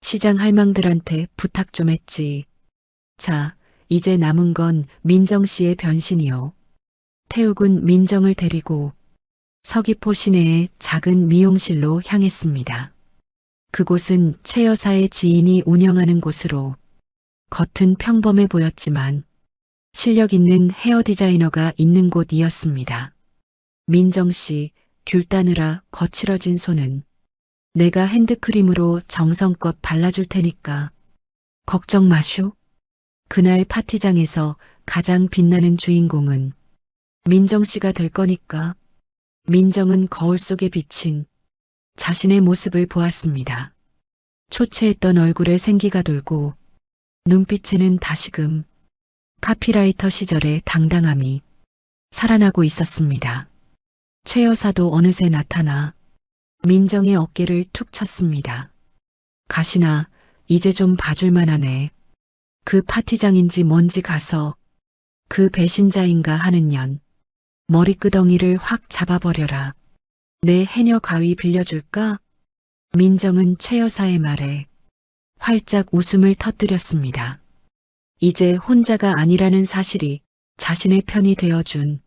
시장 할망들한테 부탁 좀 했지. 자, 이제 남은 건 민정 씨의 변신이요. 태욱은 민정을 데리고 서귀포 시내의 작은 미용실로 향했습니다. 그곳은 최 여사의 지인이 운영하는 곳으로 겉은 평범해 보였지만 실력 있는 헤어 디자이너가 있는 곳이었습니다. 민정 씨, 귤 따느라 거칠어진 손은 내가 핸드크림으로 정성껏 발라줄 테니까 걱정 마쇼. 그날 파티장에서 가장 빛나는 주인공은 민정 씨가 될 거니까. 민정은 거울 속에 비친 자신의 모습을 보았습니다. 초췌했던 얼굴에 생기가 돌고 눈빛에는 다시금 카피라이터 시절의 당당함이 살아나고 있었습니다. 최 여사도 어느새 나타나 민정의 어깨를 툭 쳤습니다. 가시나, 이제 좀 봐줄만 하네. 그 파티장인지 뭔지 가서 그 배신자인가 하는 년 머리끄덩이를 확 잡아버려라. 내 해녀 가위 빌려줄까? 민정은 최 여사의 말에 활짝 웃음을 터뜨렸습니다. 이제 혼자가 아니라는 사실이 자신의 편이 되어준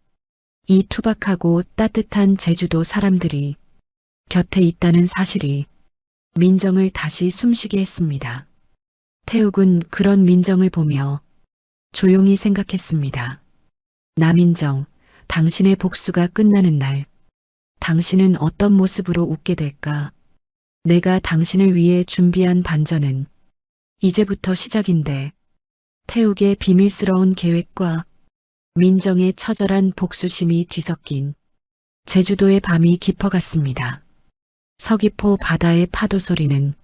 이 투박하고 따뜻한 제주도 사람들이 곁에 있다는 사실이 민정을 다시 숨쉬게 했습니다. 태욱은 그런 민정을 보며 조용히 생각했습니다. 나민정, 당신의 복수가 끝나는 날, 당신은 어떤 모습으로 웃게 될까? 내가 당신을 위해 준비한 반전은 이제부터 시작인데, 태욱의 비밀스러운 계획과 민정의 처절한 복수심이 뒤섞인 제주도의 밤이 깊어갔습니다. 서귀포 바다의 파도 소리는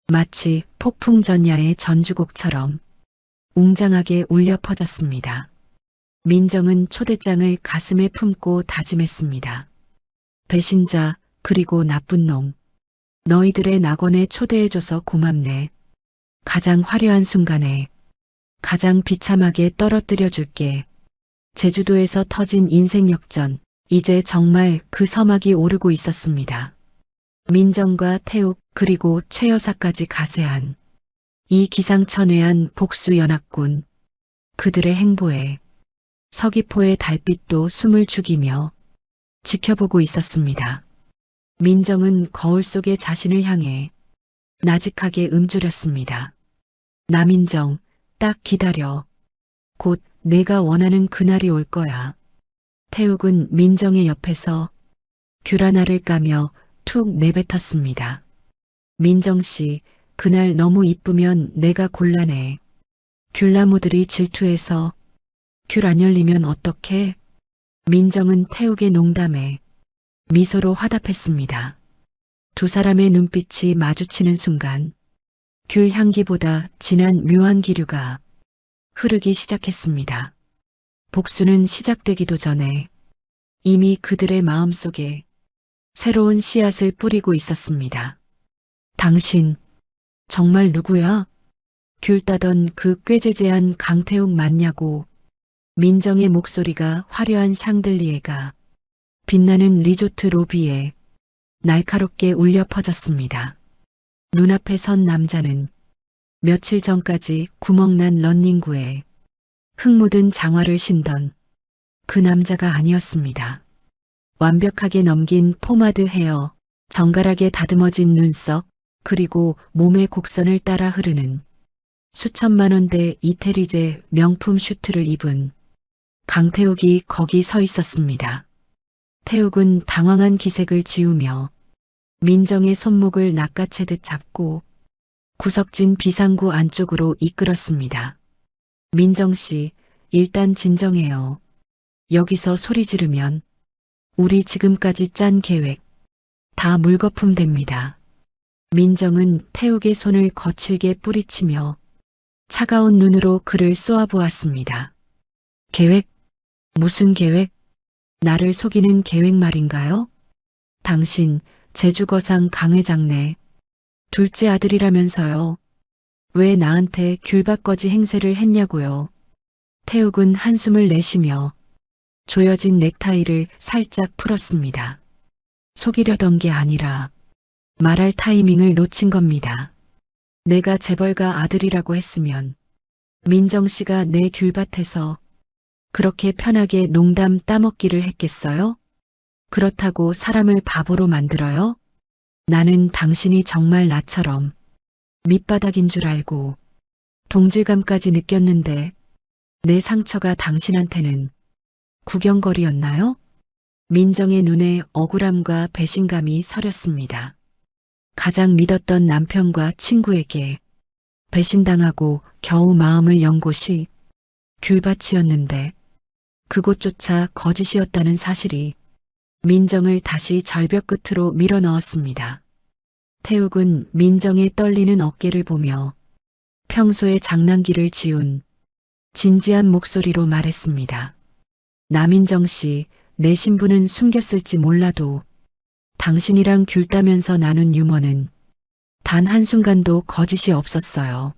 마치 폭풍 전야의 전주곡처럼 웅장하게 울려 퍼졌습니다. 민정은 초대장을 가슴에 품고 다짐했습니다. 배신자, 그리고 나쁜 놈. 너희들의 낙원에 초대해줘서 고맙네. 가장 화려한 순간에 가장 비참하게 떨어뜨려 줄게. 제주도에서 터진 인생 역전, 이제 정말 그 서막이 오르고 있었습니다. 민정과 태욱 그리고 최 여사까지 가세한 이 기상천외한 복수연합군, 그들의 행보에 서귀포의 달빛도 숨을 죽이며 지켜보고 있었습니다. 민정은 거울 속의 자신을 향해 나직하게 음조렸습니다. 나민정, 딱 기다려. 곧 내가 원하는 그날이 올 거야. 태욱은 민정의 옆에서 귤 하나를 까며 툭 내뱉었습니다. 민정 씨, 그날 너무 이쁘면 내가 곤란해. 귤나무들이 질투해서 귤 안 열리면 어떡해? 민정은 태욱의 농담에 미소로 화답했습니다. 두 사람의 눈빛이 마주치는 순간 귤 향기보다 진한 묘한 기류가 흐르기 시작했습니다. 복수는 시작되기도 전에 이미 그들의 마음속에 새로운 씨앗을 뿌리고 있었습니다. 당신, 정말 누구야? 귤 따던 그 꾀재재한 강태욱 맞냐고. 민정의 목소리가 화려한 샹들리에가 빛나는 리조트 로비에 날카롭게 울려 퍼졌습니다. 눈앞에 선 남자는 며칠 전까지 구멍난 런닝구에 흙 묻은 장화를 신던 그 남자가 아니었습니다. 완벽하게 넘긴 포마드 헤어, 정갈하게 다듬어진 눈썹, 그리고 몸의 곡선을 따라 흐르는 수천만 원대 이태리제 명품 슈트를 입은 강태욱이 거기 서 있었습니다. 태욱은 당황한 기색을 지우며 민정의 손목을 낚아채듯 잡고 구석진 비상구 안쪽으로 이끌었습니다. 민정 씨, 일단 진정해요. 여기서 소리 지르면 우리 지금까지 짠 계획 다 물거품 됩니다. 민정은 태욱의 손을 거칠게 뿌리치며 차가운 눈으로 그를 쏘아보았습니다. 계획? 무슨 계획? 나를 속이는 계획 말인가요? 당신 제주거상 강회장내 둘째 아들이라면서요. 왜 나한테 귤밭거지 행세를 했냐고요. 태욱은 한숨을 내쉬며 조여진 넥타이를 살짝 풀었습니다. 속이려던 게 아니라 말할 타이밍을 놓친 겁니다. 내가 재벌가 아들이라고 했으면 민정 씨가 내 귤밭에서 그렇게 편하게 농담 따먹기를 했겠어요? 그렇다고 사람을 바보로 만들어요? 나는 당신이 정말 나처럼 밑바닥인 줄 알고 동질감까지 느꼈는데 내 상처가 당신한테는 구경거리였나요? 민정의 눈에 억울함과 배신감이 서렸습니다. 가장 믿었던 남편과 친구에게 배신당하고 겨우 마음을 연 곳이 귤밭이었는데 그곳조차 거짓이었다는 사실이 민정을 다시 절벽 끝으로 밀어넣었습니다. 태욱은 민정의 떨리는 어깨를 보며 평소에 장난기를 지운 진지한 목소리로 말했습니다. 나민정 씨, 내 신분은 숨겼을지 몰라도 당신이랑 귤 따면서 나눈 유머는 단 한순간도 거짓이 없었어요.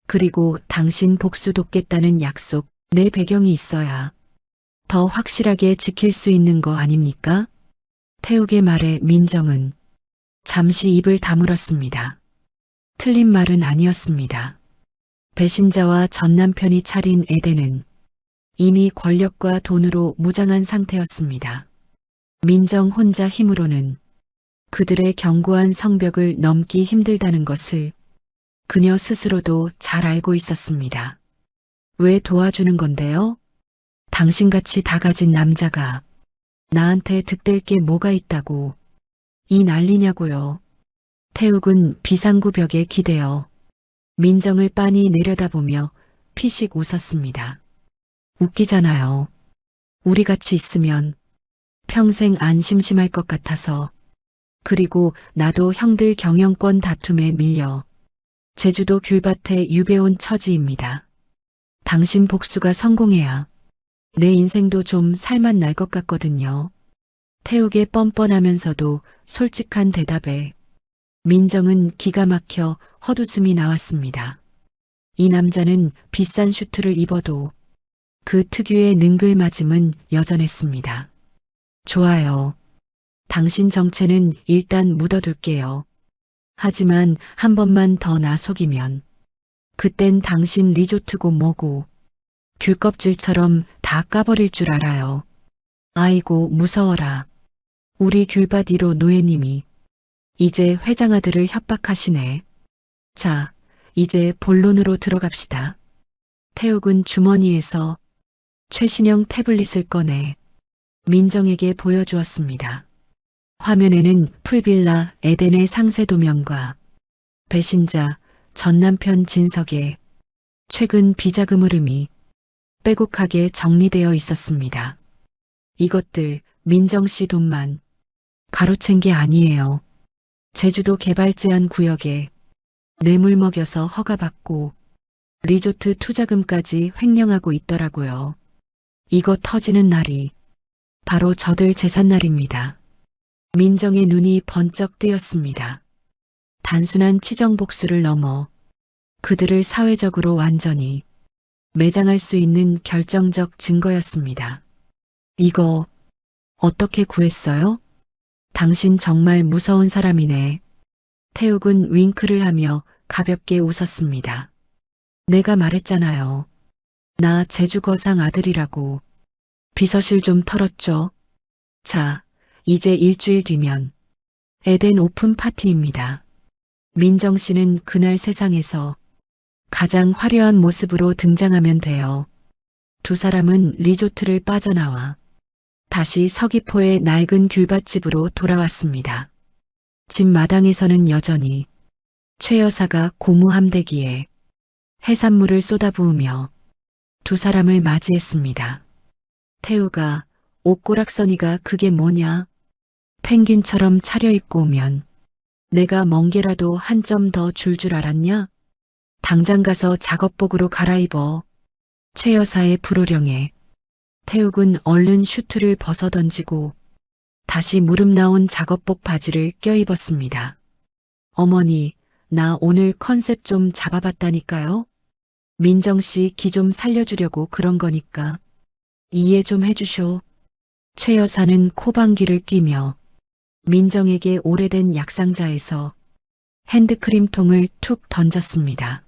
그리고 당신 복수 돕겠다는 약속, 내 배경이 있어야 더 확실하게 지킬 수 있는 거 아닙니까? 태욱의 말에 민정은 잠시 입을 다물었습니다. 틀린 말은 아니었습니다. 배신자와 전 남편이 차린 에덴은 이미 권력과 돈으로 무장한 상태였습니다. 민정 혼자 힘으로는 그들의 견고한 성벽을 넘기 힘들다는 것을 그녀 스스로도 잘 알고 있었습니다. 왜 도와주는 건데요? 당신같이 다 가진 남자가 나한테 득될 게 뭐가 있다고 이 난리냐고요. 태욱은 비상구 벽에 기대어 민정을 빤히 내려다보며 피식 웃었습니다. 웃기잖아요. 우리 같이 있으면 평생 안 심심할 것 같아서. 그리고 나도 형들 경영권 다툼에 밀려 제주도 귤밭에 유배온 처지입니다. 당신 복수가 성공해야 내 인생도 좀 살맛 날 것 같거든요. 태욱의 뻔뻔하면서도 솔직한 대답에 민정은 기가 막혀 헛웃음이 나왔습니다. 이 남자는 비싼 슈트를 입어도 그 특유의 능글맞음은 여전했습니다. 좋아요. 당신 정체는 일단 묻어둘게요. 하지만 한 번만 더 나 속이면 그땐 당신 리조트고 뭐고 귤껍질처럼 다 까버릴 줄 알아요. 아이고 무서워라. 우리 귤밭 1호 노예님이 이제 회장 아들을 협박하시네. 자, 이제 본론으로 들어갑시다. 태욱은 주머니에서 최신형 태블릿을 꺼내 민정에게 보여주었습니다. 화면에는 풀빌라 에덴의 상세 도면과 배신자 전 남편 진석의 최근 비자금 흐름이 빼곡하게 정리되어 있었습니다. 이것들 민정 씨 돈만 가로챈 게 아니에요. 제주도 개발 제한 구역에 뇌물 먹여서 허가받고 리조트 투자금까지 횡령하고 있더라고요. 이거 터지는 날이 바로 저들 재산날입니다. 민정의 눈이 번쩍 뜨였습니다. 단순한 치정복수를 넘어 그들을 사회적으로 완전히 매장할 수 있는 결정적 증거였습니다. 이거 어떻게 구했어요? 당신 정말 무서운 사람이네. 태욱은 윙크를 하며 가볍게 웃었습니다. 내가 말했잖아요. 나 제주거상 아들이라고. 비서실 좀 털었죠? 자, 이제 일주일 뒤면 에덴 오픈 파티입니다. 민정 씨는 그날 세상에서 가장 화려한 모습으로 등장하면 돼요. 두 사람은 리조트를 빠져나와 다시 서귀포의 낡은 귤밭집으로 돌아왔습니다. 집 마당에서는 여전히 최 여사가 고무함대기에 해산물을 쏟아부으며 두 사람을 맞이했습니다. 태우가 옷고락서니가 그게 뭐냐? 펭귄처럼 차려입고 오면 내가 멍게라도 한 점 더 줄 줄 알았냐? 당장 가서 작업복으로 갈아입어. 최 여사의 불호령에 태욱은 얼른 슈트를 벗어던지고 다시 무릎 나온 작업복 바지를 껴입었습니다. 어머니, 나 오늘 컨셉 좀 잡아봤다니까요. 민정 씨 기 좀 살려주려고 그런 거니까 이해 좀 해주쇼. 최 여사는 코방귀를 끼며 민정에게 오래된 약상자에서 핸드크림통을 툭 던졌습니다.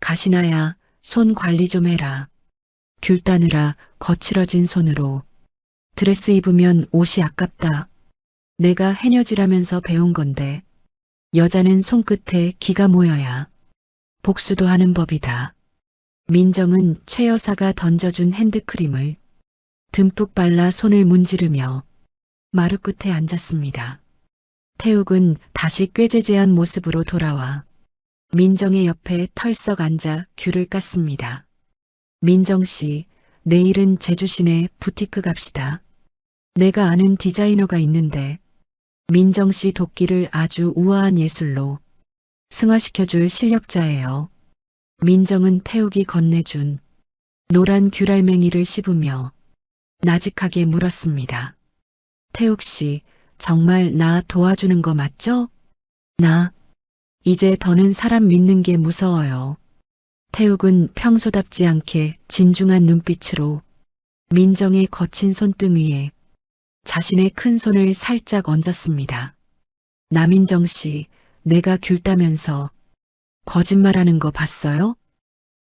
가시나야, 손 관리 좀 해라. 귤 따느라 거칠어진 손으로 드레스 입으면 옷이 아깝다. 내가 해녀질하면서 배운 건데 여자는 손끝에 기가 모여야 복수도 하는 법이다. 민정은 최 여사가 던져준 핸드크림을 듬뿍 발라 손을 문지르며 마루 끝에 앉았습니다. 태욱은 다시 꾀재재한 모습으로 돌아와 민정의 옆에 털썩 앉아 귤을 깠습니다. 민정 씨, 내일은 제주시내 부티크 갑시다. 내가 아는 디자이너가 있는데 민정 씨 도끼를 아주 우아한 예술로 승화시켜줄 실력자예요. 민정은 태욱이 건네준 노란 귤알맹이를 씹으며 나직하게 물었습니다. 태욱 씨, 정말 나 도와주는 거 맞죠? 나 이제 더는 사람 믿는 게 무서워요. 태욱은 평소답지 않게 진중한 눈빛으로 민정의 거친 손등 위에 자신의 큰 손을 살짝 얹었습니다. 남인정 씨, 내가 귤 따면서 거짓말하는 거 봤어요?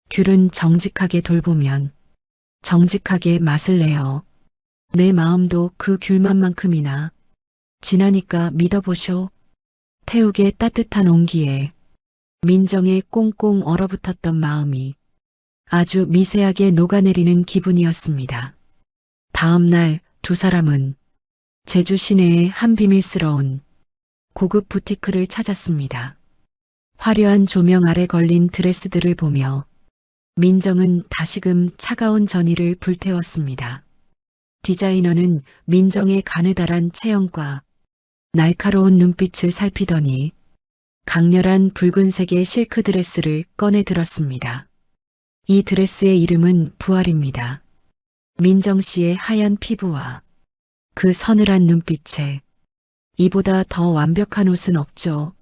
귤은 정직하게 돌보면 정직하게 맛을 내요. 내 마음도 그 귤맛만큼이나 진하니까 믿어보쇼. 태욱의 따뜻한 온기에 민정의 꽁꽁 얼어붙었던 마음이 아주 미세하게 녹아내리는 기분이었습니다. 다음 날 두 사람은 제주 시내의 한 비밀스러운 고급 부티크를 찾았습니다. 화려한 조명 아래 걸린 드레스들을 보며 민정은 다시금 차가운 전의를 불태웠습니다. 디자이너는 민정의 가느다란 체형과 날카로운 눈빛을 살피더니 강렬한 붉은색의 실크 드레스를 꺼내 들었습니다. 이 드레스의 이름은 부활입니다. 민정 씨의 하얀 피부와 그 서늘한 눈빛에 이보다 더 완벽한 옷은 없죠.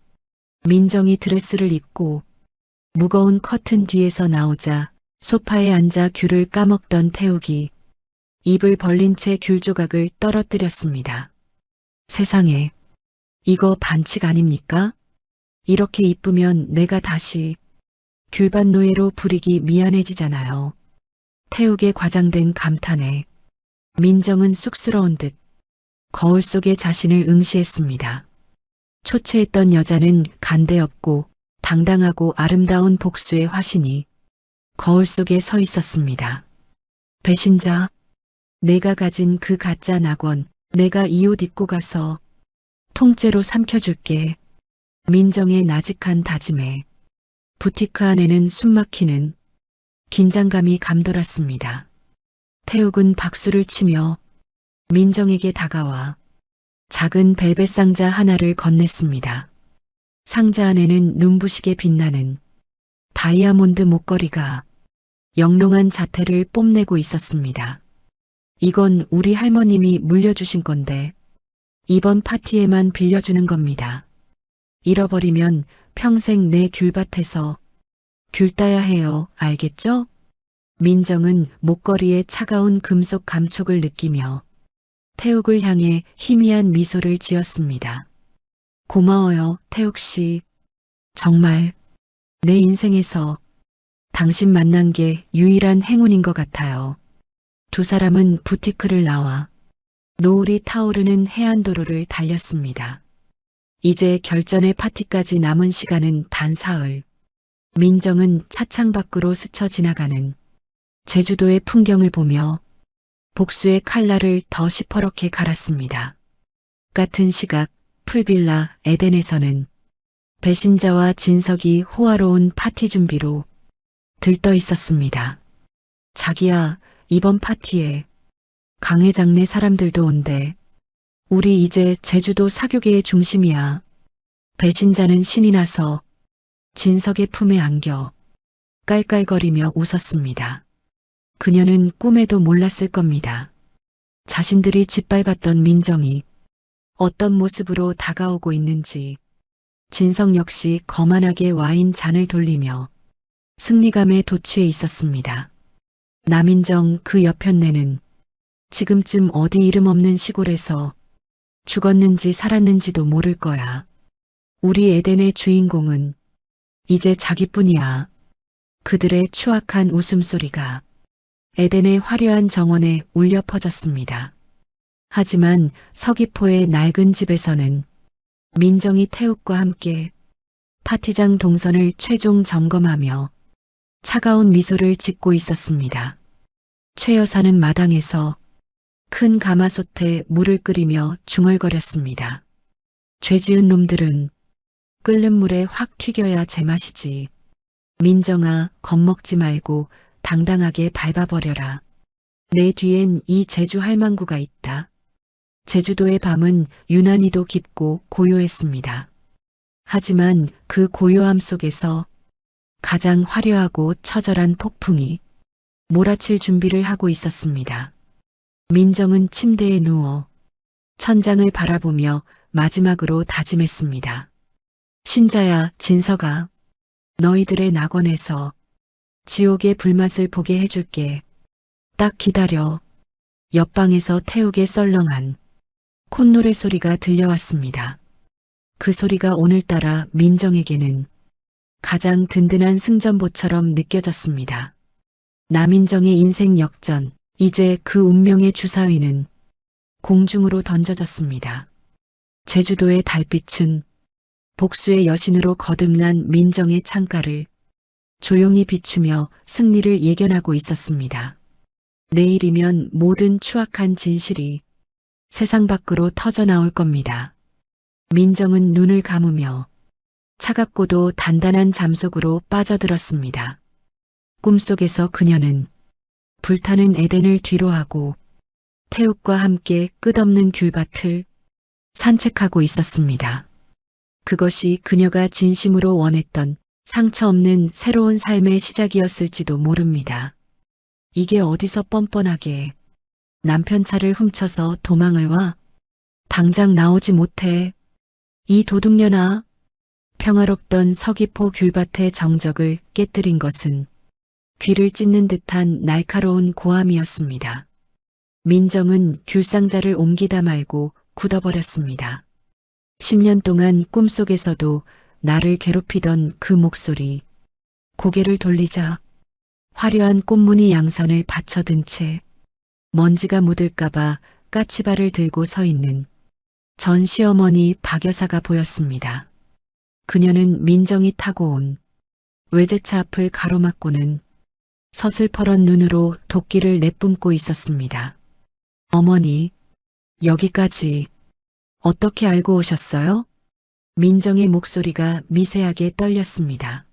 민정이 드레스를 입고 무거운 커튼 뒤에서 나오자 소파에 앉아 귤을 까먹던 태욱이 입을 벌린 채 귤 조각을 떨어뜨렸습니다. 세상에, 이거 반칙 아닙니까? 이렇게 이쁘면 내가 다시 귤밭 노예로 부리기 미안해지잖아요. 태욱의 과장된 감탄에 민정은 쑥스러운 듯 거울 속에 자신을 응시했습니다. 초췌했던 여자는 간대없고 당당하고 아름다운 복수의 화신이 거울 속에 서 있었습니다. 배신자, 내가 가진 그 가짜 낙원, 내가 이 옷 입고 가서 통째로 삼켜줄게. 민정의 나직한 다짐에 부티크 안에는 숨막히는 긴장감이 감돌았습니다. 태욱은 박수를 치며 민정에게 다가와 작은 벨벳 상자 하나를 건넸습니다. 상자 안에는 눈부시게 빛나는 다이아몬드 목걸이가 영롱한 자태를 뽐내고 있었습니다. 이건 우리 할머님이 물려주신 건데 이번 파티에만 빌려주는 겁니다. 잃어버리면 평생 내 귤밭에서 귤 따야 해요. 알겠죠? 민정은 목걸이의 차가운 금속 감촉을 느끼며 태욱을 향해 희미한 미소를 지었습니다. 고마워요, 태욱 씨. 정말 내 인생에서 당신 만난 게 유일한 행운인 것 같아요. 두 사람은 부티크를 나와 노을이 타오르는 해안도로를 달렸습니다. 이제 결전의 파티까지 남은 시간은 단 사흘. 민정은 차창 밖으로 스쳐 지나가는 제주도의 풍경을 보며 복수의 칼날을 더 시퍼렇게 갈았습니다. 같은 시각 풀빌라 에덴에서는 배신자와 진석이 호화로운 파티 준비로 들떠 있었습니다. 자기야, 이번 파티에 강 회장네 사람들도 온대. 우리 이제 제주도 사교계의 중심이야. 배신자는 신이 나서 진석의 품에 안겨 깔깔거리며 웃었습니다. 그녀는 꿈에도 몰랐을 겁니다. 자신들이 짓밟았던 민정이 어떤 모습으로 다가오고 있는지. 진석 역시 거만하게 와인 잔을 돌리며 승리감에 도취해 있었습니다. 남인정 그 여편네는 지금쯤 어디 이름 없는 시골에서 죽었는지 살았는지도 모를 거야. 우리 에덴의 주인공은 이제 자기뿐이야. 그들의 추악한 웃음소리가 에덴의 화려한 정원에 울려 퍼졌습니다. 하지만 서귀포의 낡은 집에서는 민정이 태욱과 함께 파티장 동선을 최종 점검하며 차가운 미소를 짓고 있었습니다. 최 여사는 마당에서 큰 가마솥에 물을 끓이며 중얼거렸습니다. 죄 지은 놈들은 끓는 물에 확 튀겨야 제맛이지. 민정아, 겁먹지 말고 당당하게 밟아버려라. 내 뒤엔 이 제주 할망구가 있다. 제주도의 밤은 유난히도 깊고 고요했습니다. 하지만 그 고요함 속에서 가장 화려하고 처절한 폭풍이 몰아칠 준비를 하고 있었습니다. 민정은 침대에 누워 천장을 바라보며 마지막으로 다짐했습니다. 신자야, 진서가, 너희들의 낙원에서 지옥의 불맛을 보게 해줄게. 딱 기다려. 옆방에서 태욱의 썰렁한 콧노래 소리가 들려왔습니다. 그 소리가 오늘따라 민정에게는 가장 든든한 승전보처럼 느껴졌습니다. 남인정의 인생 역전, 이제 그 운명의 주사위는 공중으로 던져졌습니다. 제주도의 달빛은 복수의 여신으로 거듭난 민정의 창가를 조용히 비추며 승리를 예견하고 있었습니다. 내일이면 모든 추악한 진실이 세상 밖으로 터져나올 겁니다. 민정은 눈을 감으며 차갑고도 단단한 잠속으로 빠져들었습니다. 꿈속에서 그녀는 불타는 에덴을 뒤로하고 태욱과 함께 끝없는 귤밭을 산책하고 있었습니다. 그것이 그녀가 진심으로 원했던 상처 없는 새로운 삶의 시작이었을지도 모릅니다. 이게 어디서 뻔뻔하게 남편 차를 훔쳐서 도망을 와? 당장 나오지 못해. 이 도둑년아. 평화롭던 서귀포 귤밭의 정적을 깨뜨린 것은 귀를 찢는 듯한 날카로운 고함이었습니다. 민정은 귤상자를 옮기다 말고 굳어버렸습니다. 10년 동안 꿈속에서도 나를 괴롭히던 그 목소리. 고개를 돌리자 화려한 꽃무늬 양산을 받쳐든 채 먼지가 묻을까봐 까치발을 들고 서 있는 전 시어머니 박 여사가 보였습니다. 그녀는 민정이 타고 온 외제차 앞을 가로막고는 서슬퍼런 눈으로 도끼를 내뿜고 있었습니다. 어머니, 여기까지 어떻게 알고 오셨어요? 민정의 목소리가 미세하게 떨렸습니다.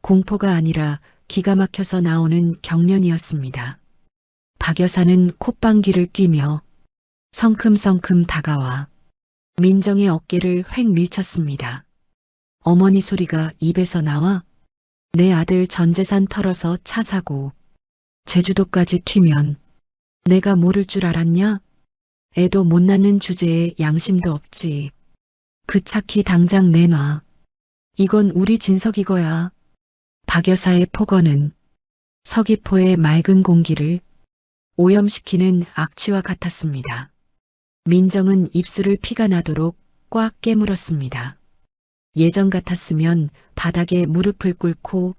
공포가 아니라 기가 막혀서 나오는 경련이었습니다. 박 여사는 콧방귀를 뀌며 성큼성큼 다가와 민정의 어깨를 획 밀쳤습니다. 어머니 소리가 입에서 나와 내 아들 전 재산 털어서 차 사고 제주도까지 튀면 내가 모를 줄 알았냐? 애도 못 낳는 주제에 양심도 없지. 그 차키 당장 내놔. 이건 우리 진석이거야. 박 여사의 폭언은 서귀포의 맑은 공기를 오염시키는 악취와 같았습니다. 민정은 입술을 피가 나도록 꽉 깨물었습니다. 예전 같았으면 바닥에 무릎을 꿇고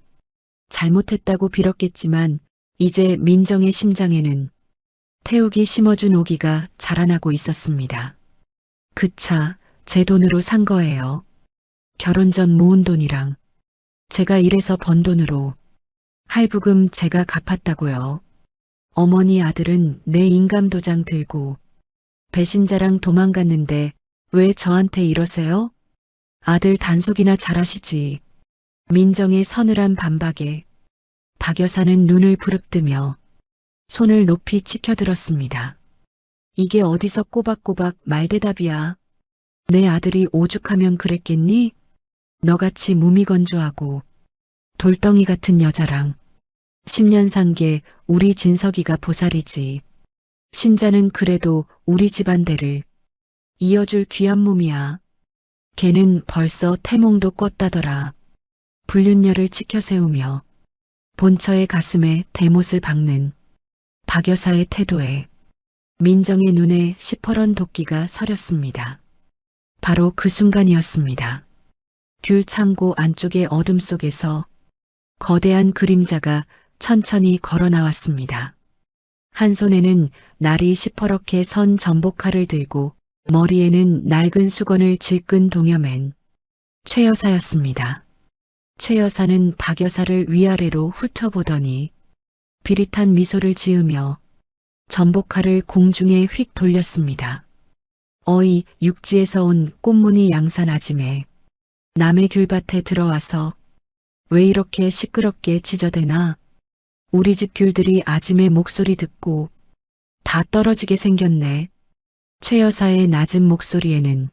잘못했다고 빌었겠지만 이제 민정의 심장에는 태욱이 심어준 오기가 자라나고 있었습니다. 그 차 제 돈으로 산 거예요. 결혼 전 모은 돈이랑 제가 일해서 번 돈으로 할부금 제가 갚았다고요. 어머니 아들은 내 인감도장 들고 배신자랑 도망갔는데 왜 저한테 이러세요? 아들 단속이나 잘하시지. 민정의 서늘한 반박에 박 여사는 눈을 부릅뜨며 손을 높이 치켜들었습니다. 이게 어디서 꼬박꼬박 말대답이야. 내 아들이 오죽하면 그랬겠니? 너같이 무미건조하고 돌덩이 같은 여자랑 10년 산 게 우리 진석이가 보살이지. 신자는 그래도 우리 집안대를 이어줄 귀한 몸이야. 걔는 벌써 태몽도 꿨다더라. 불륜녀를 치켜세우며 본처의 가슴에 대못을 박는 박 여사의 태도에 민정의 눈에 시퍼런 도끼가 서렸습니다. 바로 그 순간이었습니다. 귤 창고 안쪽의 어둠 속에서 거대한 그림자가 천천히 걸어 나왔습니다. 한 손에는 날이 시퍼렇게 선 전복칼을 들고 머리에는 낡은 수건을 질끈 동여맨 최 여사였습니다. 최 여사는 박 여사를 위아래로 훑어보더니 비릿한 미소를 지으며 전복칼을 공중에 휙 돌렸습니다. 어이 육지에서 온 꽃무늬 양산 아짐에 남의 귤밭에 들어와서 왜 이렇게 시끄럽게 지저대나? 우리 집 귤들이 아짐의 목소리 듣고 다 떨어지게 생겼네. 최 여사의 낮은 목소리에는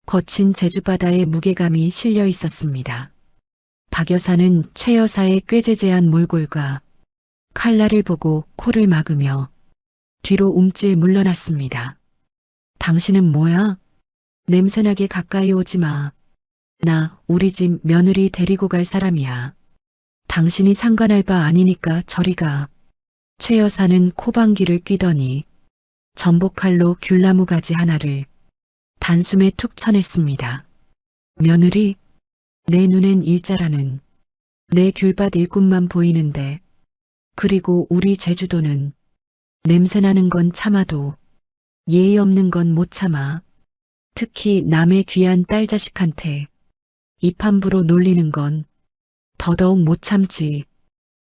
거친 제주바다의 무게감이 실려 있었습니다. 박 여사는 최 여사의 꾀재재한 몰골과 칼날을 보고 코를 막으며 뒤로 움찔 물러났습니다. 당신은 뭐야? 냄새나게 가까이 오지 마. 나 우리 집 며느리 데리고 갈 사람이야. 당신이 상관할 바 아니니까 저리 가. 최 여사는 코방귀를 뀌더니 전복칼로 귤나무 가지 하나를 단숨에 툭 쳐냈습니다. 며느리? 내 눈엔 일자라는 내 귤밭 일꾼만 보이는데, 그리고 우리 제주도는 냄새나는 건 참아도 예의 없는 건 못 참아. 특히 남의 귀한 딸 자식한테 입 함부로 놀리는 건 더더욱 못 참지.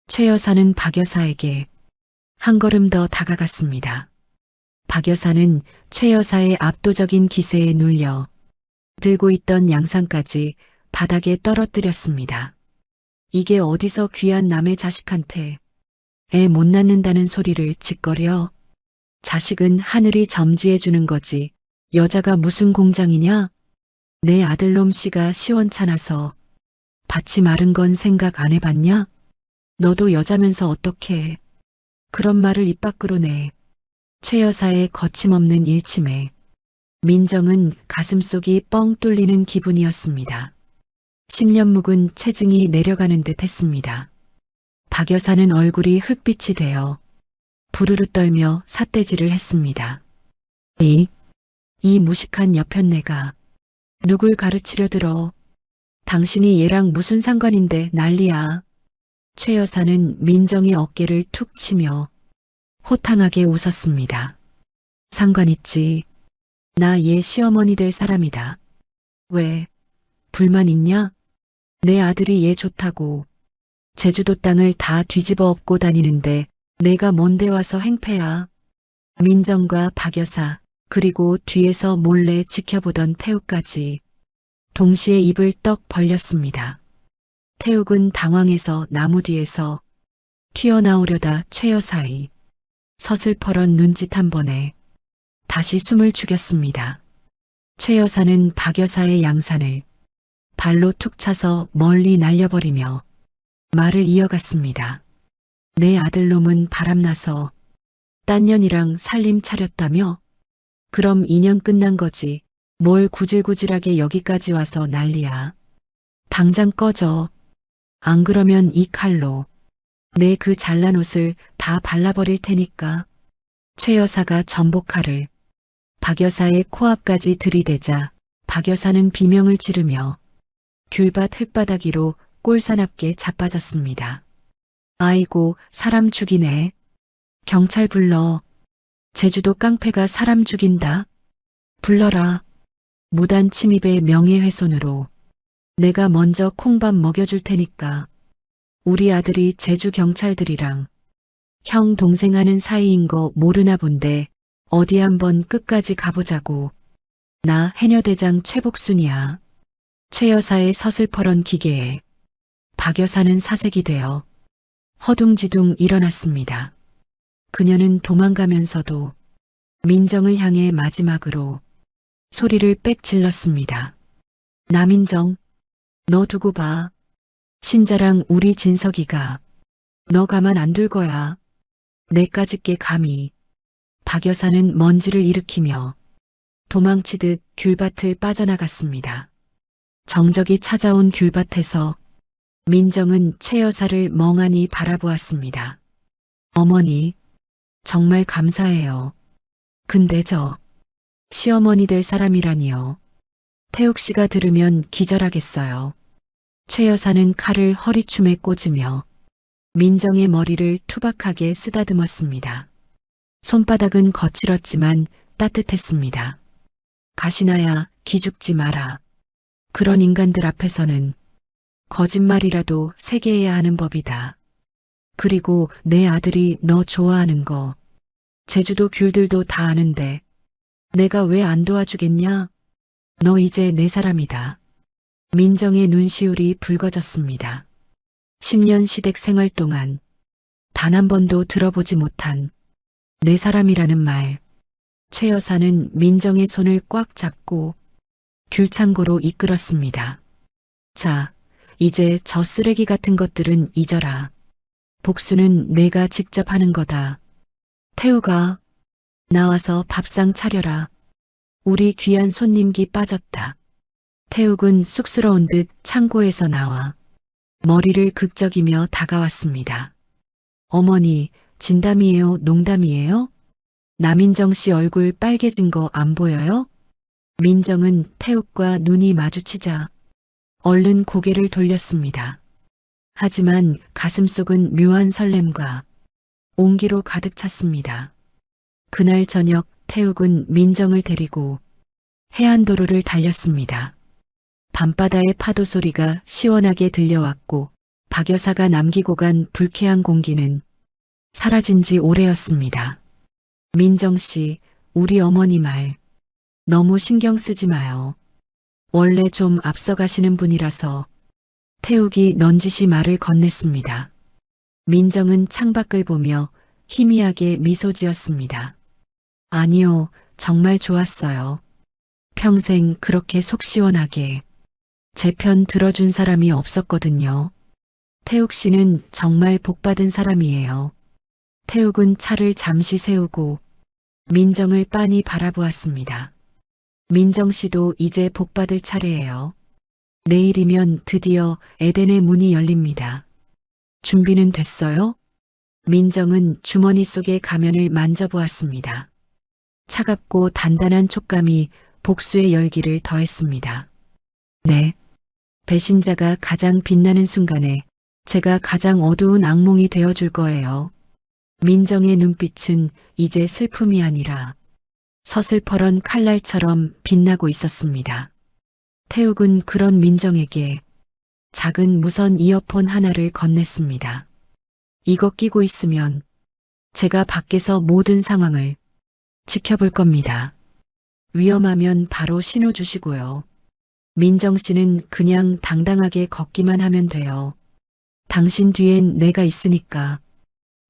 최 여사는 박 여사에게 한 걸음 더 다가갔습니다. 박 여사는 최 여사의 압도적인 기세에 눌려 들고 있던 양상까지 바닥에 떨어뜨렸습니다. 이게 어디서 귀한 남의 자식한테 애 못 낳는다는 소리를 짓거려. 자식은 하늘이 점지해 주는 거지. 여자가 무슨 공장이냐? 내 아들놈 씨가 시원찮아서 밭이 마른 건 생각 안 해봤냐? 너도 여자면서 어떻게 그런 말을 입 밖으로 내. 최 여사의 거침없는 일침에 민정은 가슴속이 뻥 뚫리는 기분이었습니다. 10년 묵은 체증이 내려가는 듯 했습니다. 박 여사는 얼굴이 흙빛이 되어 부르르 떨며 삿대질을 했습니다. 이 무식한 여편네가 누굴 가르치려 들어. 당신이 얘랑 무슨 상관인데 난리야. 최 여사는 민정의 어깨를 툭 치며 호탕하게 웃었습니다. 상관 있지. 나 얘 시어머니 될 사람이다. 왜? 불만 있냐? 내 아들이 얘 좋다고 제주도 땅을 다 뒤집어 엎고 다니는데 내가 뭔데 와서 행패야. 민정과 박 여사, 그리고 뒤에서 몰래 지켜보던 태욱까지 동시에 입을 떡 벌렸습니다. 태욱은 당황해서 나무 뒤에서 튀어나오려다 최 여사의 서슬퍼런 눈짓 한 번에 다시 숨을 죽였습니다. 최 여사는 박 여사의 양산을 발로 툭 차서 멀리 날려버리며 말을 이어갔습니다. 내 아들놈은 바람나서 딴 년이랑 살림 차렸다며? 그럼 2년 끝난 거지. 뭘 구질구질하게 여기까지 와서 난리야. 당장 꺼져. 안 그러면 이 칼로 내 그 잘난 옷을 다 발라버릴 테니까. 최 여사가 전복칼을 박 여사의 코앞까지 들이대자 박 여사는 비명을 지르며 귤밭 흙바닥 위로 꼴사납게 자빠졌습니다. 아이고, 사람 죽이네. 경찰 불러. 제주도 깡패가 사람 죽인다. 불러라. 무단 침입의 명예훼손으로 내가 먼저 콩밥 먹여줄 테니까. 우리 아들이 제주 경찰들이랑 형 동생 하는 사이인 거 모르나 본데 어디 한번 끝까지 가보자고. 나 해녀대장 최복순이야. 최 여사의 서슬퍼런 기계에 박 여사는 사색이 되어 허둥지둥 일어났습니다. 그녀는 도망가면서도 민정을 향해 마지막으로 소리를 빽 질렀습니다. 나민정, 너 두고 봐. 신자랑 우리 진석이가 너 가만 안 둘 거야. 내까짓게 감히. 박 여사는 먼지를 일으키며 도망치듯 귤밭을 빠져나갔습니다. 정적이 찾아온 귤밭에서 민정은 최 여사를 멍하니 바라보았습니다. 어머니, 정말 감사해요. 근데 저 시어머니 될 사람이라니요. 태욱 씨가 들으면 기절하겠어요. 최 여사는 칼을 허리춤에 꽂으며 민정의 머리를 투박하게 쓰다듬었습니다. 손바닥은 거칠었지만 따뜻했습니다. 가시나야 기죽지 마라. 그런 인간들 앞에서는 거짓말이라도 세게 해야 하는 법이다. 그리고 내 아들이 너 좋아하는 거 제주도 귤들도 다 아는데 내가 왜 안 도와주겠냐? 너 이제 내 사람이다. 민정의 눈시울이 붉어졌습니다. 10년 시댁 생활 동안 단 한 번도 들어보지 못한 내 사람이라는 말. 최 여사는 민정의 손을 꽉 잡고 귤창고로 이끌었습니다. 자, 이제 저 쓰레기 같은 것들은 잊어라. 복수는 내가 직접 하는 거다. 태우가 나와서 밥상 차려라. 우리 귀한 손님기 빠졌다. 태욱은 쑥스러운 듯 창고에서 나와 머리를 극적이며 다가왔습니다. 어머니, 진담이에요, 농담이에요? 남인정 씨 얼굴 빨개진 거 안 보여요? 민정은 태욱과 눈이 마주치자 얼른 고개를 돌렸습니다. 하지만 가슴속은 묘한 설렘과 온기로 가득 찼습니다. 그날 저녁 태욱은 민정을 데리고 해안도로를 달렸습니다. 밤바다의 파도 소리가 시원하게 들려왔고 박 여사가 남기고 간 불쾌한 공기는 사라진 지 오래였습니다. 민정 씨, 우리 어머니 말 너무 신경 쓰지 마요. 원래 좀 앞서가시는 분이라서. 태욱이 넌지시 말을 건넸습니다. 민정은 창밖을 보며 희미하게 미소 지었습니다. 아니요, 정말 좋았어요. 평생 그렇게 속 시원하게 제 편 들어준 사람이 없었거든요. 태욱 씨는 정말 복받은 사람이에요. 태욱은 차를 잠시 세우고 민정을 빤히 바라보았습니다. 민정 씨도 이제 복받을 차례예요. 내일이면 드디어 에덴의 문이 열립니다. 준비는 됐어요? 민정은 주머니 속의 가면을 만져보았습니다. 차갑고 단단한 촉감이 복수의 열기를 더했습니다. 네. 배신자가 가장 빛나는 순간에 제가 가장 어두운 악몽이 되어줄 거예요. 민정의 눈빛은 이제 슬픔이 아니라 서슬퍼런 칼날처럼 빛나고 있었습니다. 태욱은 그런 민정에게 작은 무선 이어폰 하나를 건넸습니다. 이거 끼고 있으면 제가 밖에서 모든 상황을 지켜볼 겁니다. 위험하면 바로 신호 주시고요. 민정 씨는 그냥 당당하게 걷기만 하면 돼요. 당신 뒤엔 내가 있으니까.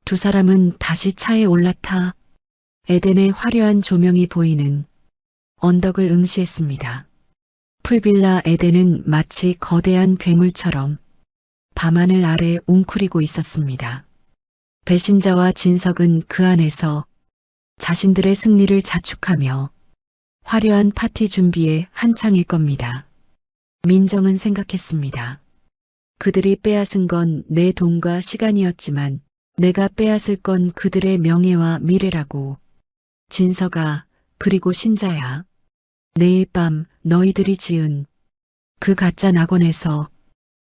두 사람은 다시 차에 올라타 에덴의 화려한 조명이 보이는 언덕을 응시했습니다. 풀빌라 에덴은 마치 거대한 괴물처럼 밤하늘 아래 웅크리고 있었습니다. 배신자와 진석은 그 안에서 자신들의 승리를 자축하며 화려한 파티 준비에 한창일 겁니다. 민정은 생각했습니다. 그들이 빼앗은 건 내 돈과 시간이었지만 내가 빼앗을 건 그들의 명예와 미래라고. 진석아, 그리고 신자야. 내일 밤 너희들이 지은 그 가짜 낙원에서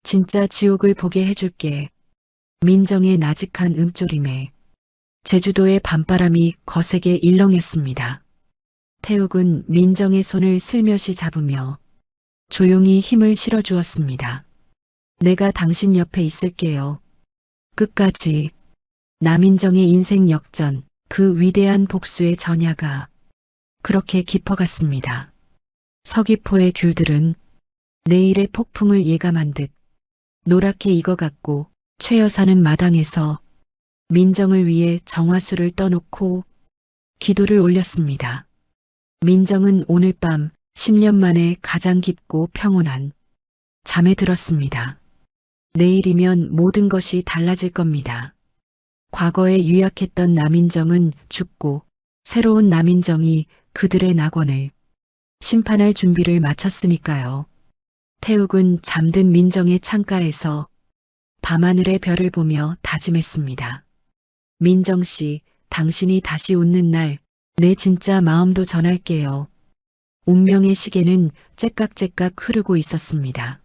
진짜 지옥을 보게 해줄게. 민정의 나직한 음조림에 제주도의 밤바람이 거세게 일렁였습니다. 태욱은 민정의 손을 슬며시 잡으며 조용히 힘을 실어주었습니다. 내가 당신 옆에 있을게요. 끝까지. 남인정의 인생 역전, 그 위대한 복수의 전야가 그렇게 깊어갔습니다. 서귀포의 귤들은 내일의 폭풍을 예감한 듯 노랗게 익어갔고 최 여사는 마당에서 민정을 위해 정화수를 떠놓고 기도를 올렸습니다. 민정은 오늘 밤 10년 만에 가장 깊고 평온한 잠에 들었습니다. 내일이면 모든 것이 달라질 겁니다. 과거에 유약했던 남인정은 죽고 새로운 남인정이 그들의 낙원을 심판할 준비를 마쳤으니까요. 태욱은 잠든 민정의 창가에서 밤하늘의 별을 보며 다짐했습니다. 민정 씨, 당신이 다시 웃는 날 내 진짜 마음도 전할게요. 운명의 시계는 째깍째깍 흐르고 있었습니다.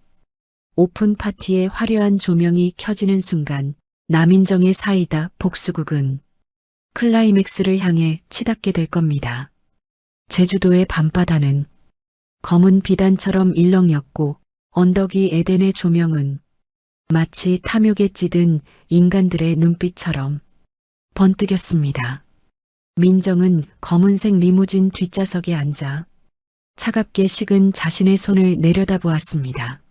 오픈 파티의 화려한 조명이 켜지는 순간 남인정의 사이다 복수극은 클라이맥스를 향해 치닫게 될 겁니다. 제주도의 밤바다는 검은 비단처럼 일렁였고 언덕 위 에덴의 조명은 마치 탐욕에 찌든 인간들의 눈빛처럼 번뜩였습니다. 민정은 검은색 리무진 뒷좌석에 앉아 차갑게 식은 자신의 손을 내려다보았습니다.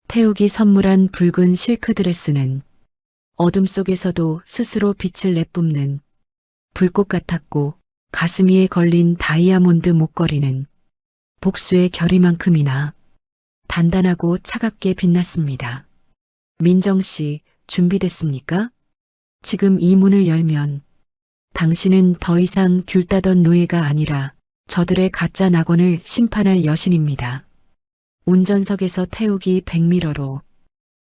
태욱이 선물한 붉은 실크 드레스는 어둠 속에서도 스스로 빛을 내뿜는 불꽃 같았고 가슴 위에 걸린 다이아몬드 목걸이는 복수의 결의만큼이나 단단하고 차갑게 빛났습니다. 민정 씨, 준비됐습니까? 지금 이 문을 열면 당신은 더 이상 귤 따던 노예가 아니라 저들의 가짜 낙원을 심판할 여신입니다. 운전석에서 태욱이 백미러로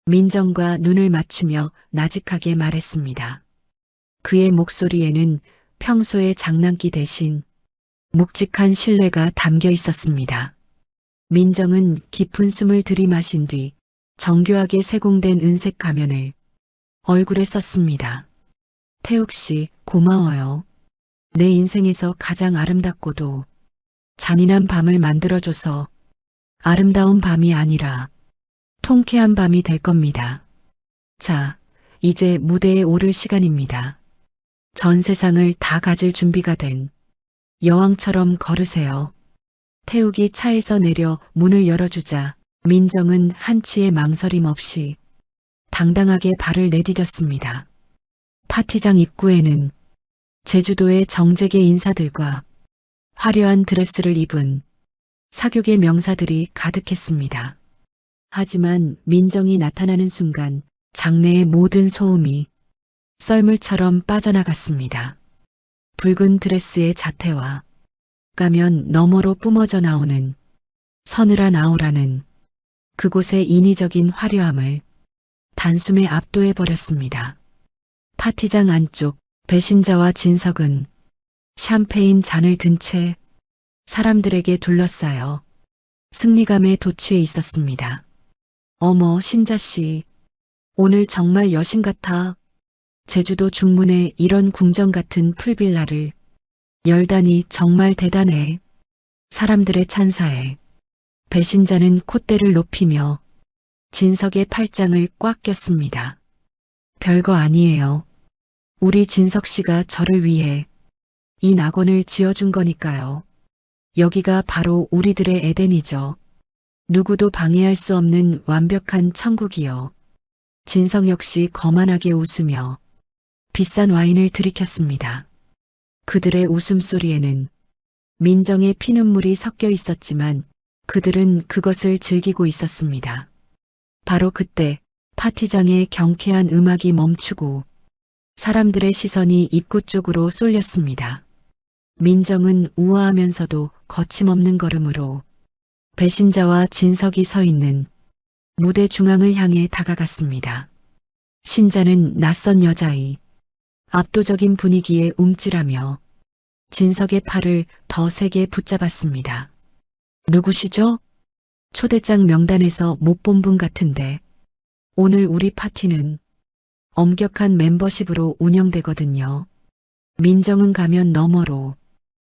민정과 눈을 맞추며 나직하게 말했습니다. 그의 목소리에는 평소의 장난기 대신 묵직한 신뢰가 담겨 있었습니다. 민정은 깊은 숨을 들이마신 뒤 정교하게 세공된 은색 가면을 얼굴에 썼습니다. 태욱 씨, 고마워요. 내 인생에서 가장 아름답고도 잔인한 밤을 만들어줘서 아름다운 밤이 아니라 통쾌한 밤이 될 겁니다. 자, 이제 무대에 오를 시간입니다. 전 세상을 다 가질 준비가 된 여왕처럼 걸으세요. 태욱이 차에서 내려 문을 열어주자 민정은 한치의 망설임 없이 당당하게 발을 내디뎠습니다. 파티장 입구에는 제주도의 정재계 인사들과 화려한 드레스를 입은 사교계 명사들이 가득했습니다. 하지만 민정이 나타나는 순간 장내의 모든 소음이 썰물처럼 빠져나갔습니다. 붉은 드레스의 자태와 가면 너머로 뿜어져 나오는 서늘한 아우라는 그곳의 인위적인 화려함을 단숨에 압도해버렸습니다. 파티장 안쪽 배신자와 진석은 샴페인 잔을 든 채 사람들에게 둘러싸여 승리감에 도취해 있었습니다. 어머, 신자씨, 오늘 정말 여신 같아. 제주도 중문에 이런 궁전 같은 풀빌라를 열다니 정말 대단해. 사람들의 찬사에 배신자는 콧대를 높이며 진석의 팔짱을 꽉 꼈습니다. 별거 아니에요. 우리 진석 씨가 저를 위해 이 낙원을 지어준 거니까요. 여기가 바로 우리들의 에덴이죠. 누구도 방해할 수 없는 완벽한 천국이요. 진석 역시 거만하게 웃으며 비싼 와인을 들이켰습니다. 그들의 웃음소리에는 민정의 피눈물이 섞여 있었지만 그들은 그것을 즐기고 있었습니다. 바로 그때 파티장의 경쾌한 음악이 멈추고 사람들의 시선이 입구 쪽으로 쏠렸습니다. 민정은 우아하면서도 거침없는 걸음으로 배신자와 진석이 서 있는 무대 중앙을 향해 다가갔습니다. 신자는 낯선 여자의 압도적인 분위기에 움찔하며 진석의 팔을 더 세게 붙잡았습니다. 누구시죠? 초대장 명단에서 못 본 분 같은데 오늘 우리 파티는 엄격한 멤버십으로 운영되거든요. 민정은 가면 너머로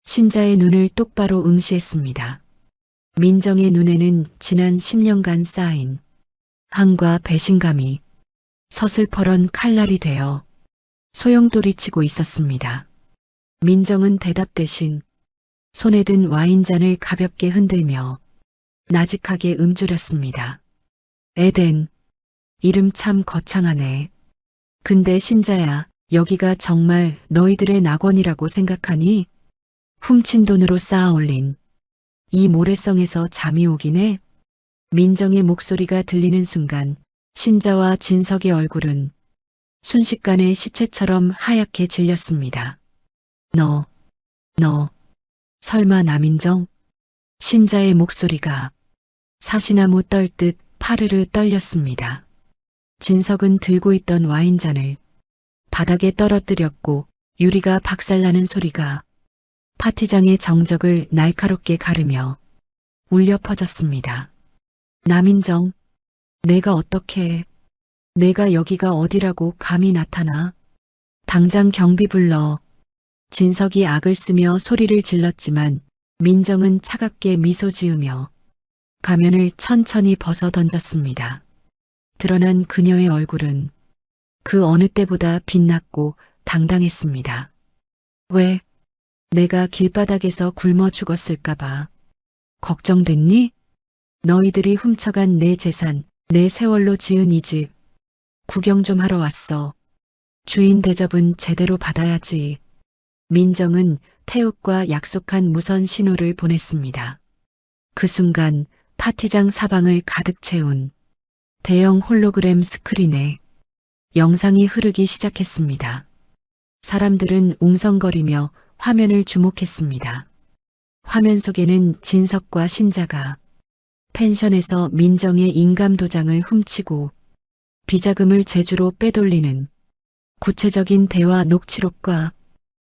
신자의 눈을 똑바로 응시했습니다. 민정의 눈에는 지난 10년간 쌓인 항과 배신감이 서슬퍼런 칼날이 되어 소용돌이치고 있었습니다. 민정은 대답 대신 손에 든 와인잔을 가볍게 흔들며 나직하게 음주렸습니다. 에덴, 이름 참 거창하네. 근데 신자야, 여기가 정말 너희들의 낙원이라고 생각하니? 훔친 돈으로 쌓아 올린 이 모래성에서 잠이 오긴 해. 민정의 목소리가 들리는 순간 신자와 진석의 얼굴은 순식간에 시체처럼 하얗게 질렸습니다. 너, 설마 남인정? 신자의 목소리가 사시나무 떨듯 파르르 떨렸습니다. 진석은 들고 있던 와인잔을 바닥에 떨어뜨렸고 유리가 박살나는 소리가 파티장의 정적을 날카롭게 가르며 울려 퍼졌습니다. 남인정, 내가 어떻게, 내가 여기가 어디라고 감히 나타나? 당장 경비 불러. 진석이 악을 쓰며 소리를 질렀지만 민정은 차갑게 미소 지으며 가면을 천천히 벗어 던졌습니다. 드러난 그녀의 얼굴은 그 어느 때보다 빛났고 당당했습니다. 왜? 내가 길바닥에서 굶어 죽었을까봐 걱정됐니? 너희들이 훔쳐간 내 재산, 내 세월로 지은 이 집 구경 좀 하러 왔어. 주인 대접은 제대로 받아야지. 민정은 태욱과 약속한 무선 신호를 보냈습니다. 그 순간 파티장 사방을 가득 채운 대형 홀로그램 스크린에 영상이 흐르기 시작했습니다. 사람들은 웅성거리며 화면을 주목했습니다. 화면 속에는 진석과 신자가 펜션에서 민정의 인감도장을 훔치고 비자금을 제주로 빼돌리는 구체적인 대화 녹취록과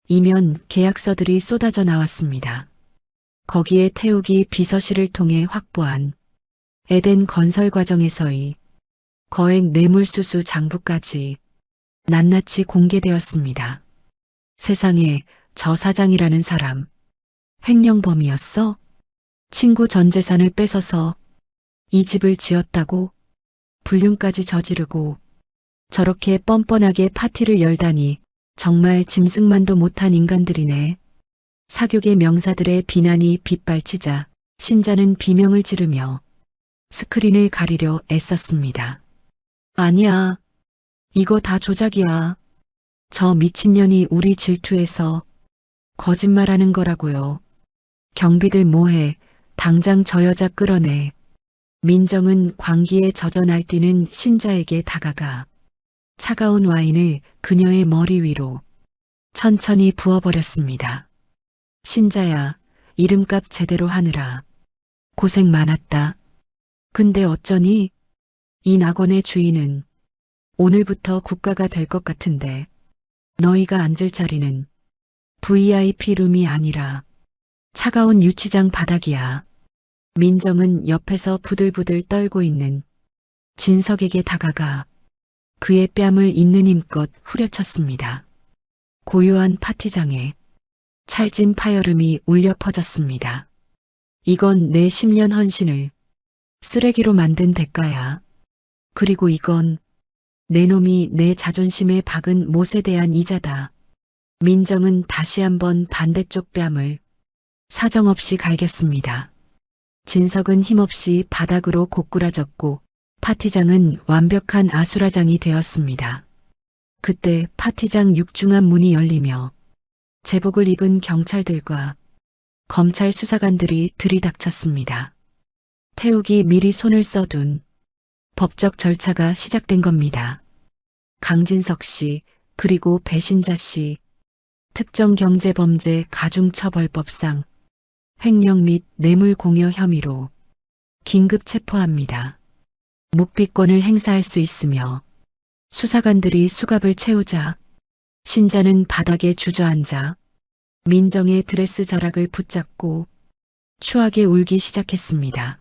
이면 계약서들이 쏟아져 나왔습니다. 거기에 태욱이 비서실을 통해 확보한 에덴 건설 과정에서의 거액 뇌물수수 장부까지 낱낱이 공개되었습니다. 세상에, 저 사장이라는 사람 횡령범이었어? 친구 전 재산을 뺏어서 이 집을 지었다고? 불륜까지 저지르고 저렇게 뻔뻔하게 파티를 열다니 정말 짐승만도 못한 인간들이네. 사교계 명사들의 비난이 빗발치자 신자는 비명을 지르며 스크린을 가리려 애썼습니다. 아니야. 이거 다 조작이야. 저 미친년이 우리 질투해서 거짓말하는 거라고요. 경비들 뭐해. 당장 저 여자 끌어내. 민정은 광기에 젖어 날뛰는 신자에게 다가가 차가운 와인을 그녀의 머리 위로 천천히 부어버렸습니다. 신자야, 이름값 제대로 하느라 고생 많았다. 근데 어쩌니? 이 낙원의 주인은 오늘부터 국가가 될 것 같은데 너희가 앉을 자리는 VIP 룸이 아니라 차가운 유치장 바닥이야. 민정은 옆에서 부들부들 떨고 있는 진석에게 다가가 그의 뺨을 있는 힘껏 후려쳤습니다. 고요한 파티장에 찰진 파열음이 울려 퍼졌습니다. 이건 내 10년 헌신을 쓰레기로 만든 대가야. 그리고 이건 내 놈이 내 자존심에 박은 못에 대한 이자다. 민정은 다시 한번 반대쪽 뺨을 사정없이 갈겼습니다. 진석은 힘없이 바닥으로 고꾸라졌고 파티장은 완벽한 아수라장이 되었습니다. 그때 파티장 육중한 문이 열리며 제복을 입은 경찰들과 검찰 수사관들이 들이닥쳤습니다. 태욱이 미리 손을 써둔 법적 절차가 시작된 겁니다. 강진석 씨, 그리고 배신자 씨, 특정경제범죄 가중처벌법상 횡령 및 뇌물공여 혐의로 긴급 체포합니다. 묵비권을 행사할 수 있으며 수사관들이 수갑을 채우자 신자는 바닥에 주저앉아 민정의 드레스 자락을 붙잡고 추하게 울기 시작했습니다.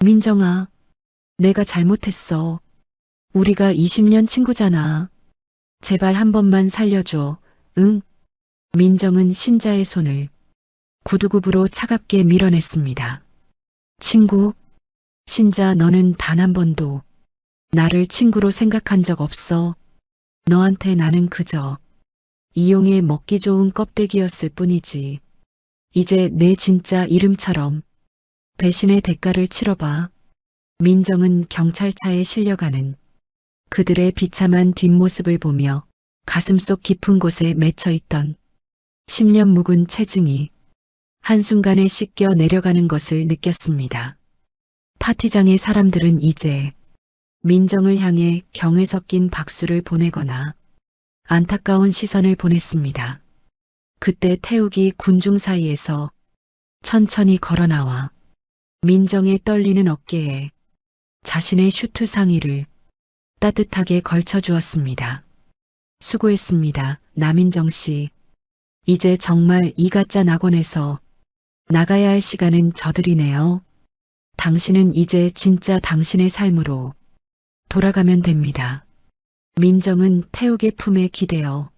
민정아, 내가 잘못했어. 우리가 20년 친구잖아. 제발 한 번만 살려줘. 응? 민정은 신자의 손을 구두굽으로 차갑게 밀어냈습니다. 친구? 신자, 너는 단 한 번도 나를 친구로 생각한 적 없어. 너한테 나는 그저 이용에 먹기 좋은 껍데기였을 뿐이지. 이제 내 진짜 이름처럼 배신의 대가를 치러봐. 민정은 경찰차에 실려가는 그들의 비참한 뒷모습을 보며 가슴속 깊은 곳에 맺혀있던 10년 묵은 체증이 한순간에 씻겨 내려가는 것을 느꼈습니다. 파티장의 사람들은 이제 민정을 향해 경외 섞인 박수를 보내거나 안타까운 시선을 보냈습니다. 그때 태욱이 군중 사이에서 천천히 걸어나와 민정의 떨리는 어깨에 자신의 슈트 상의를 따뜻하게 걸쳐주었습니다. 수고했습니다, 남인정 씨. 이제 정말 이 가짜 낙원에서 나가야 할 시간은 저들이네요. 당신은 이제 진짜 당신의 삶으로 돌아가면 됩니다. 민정은 태욱의 품에 기대어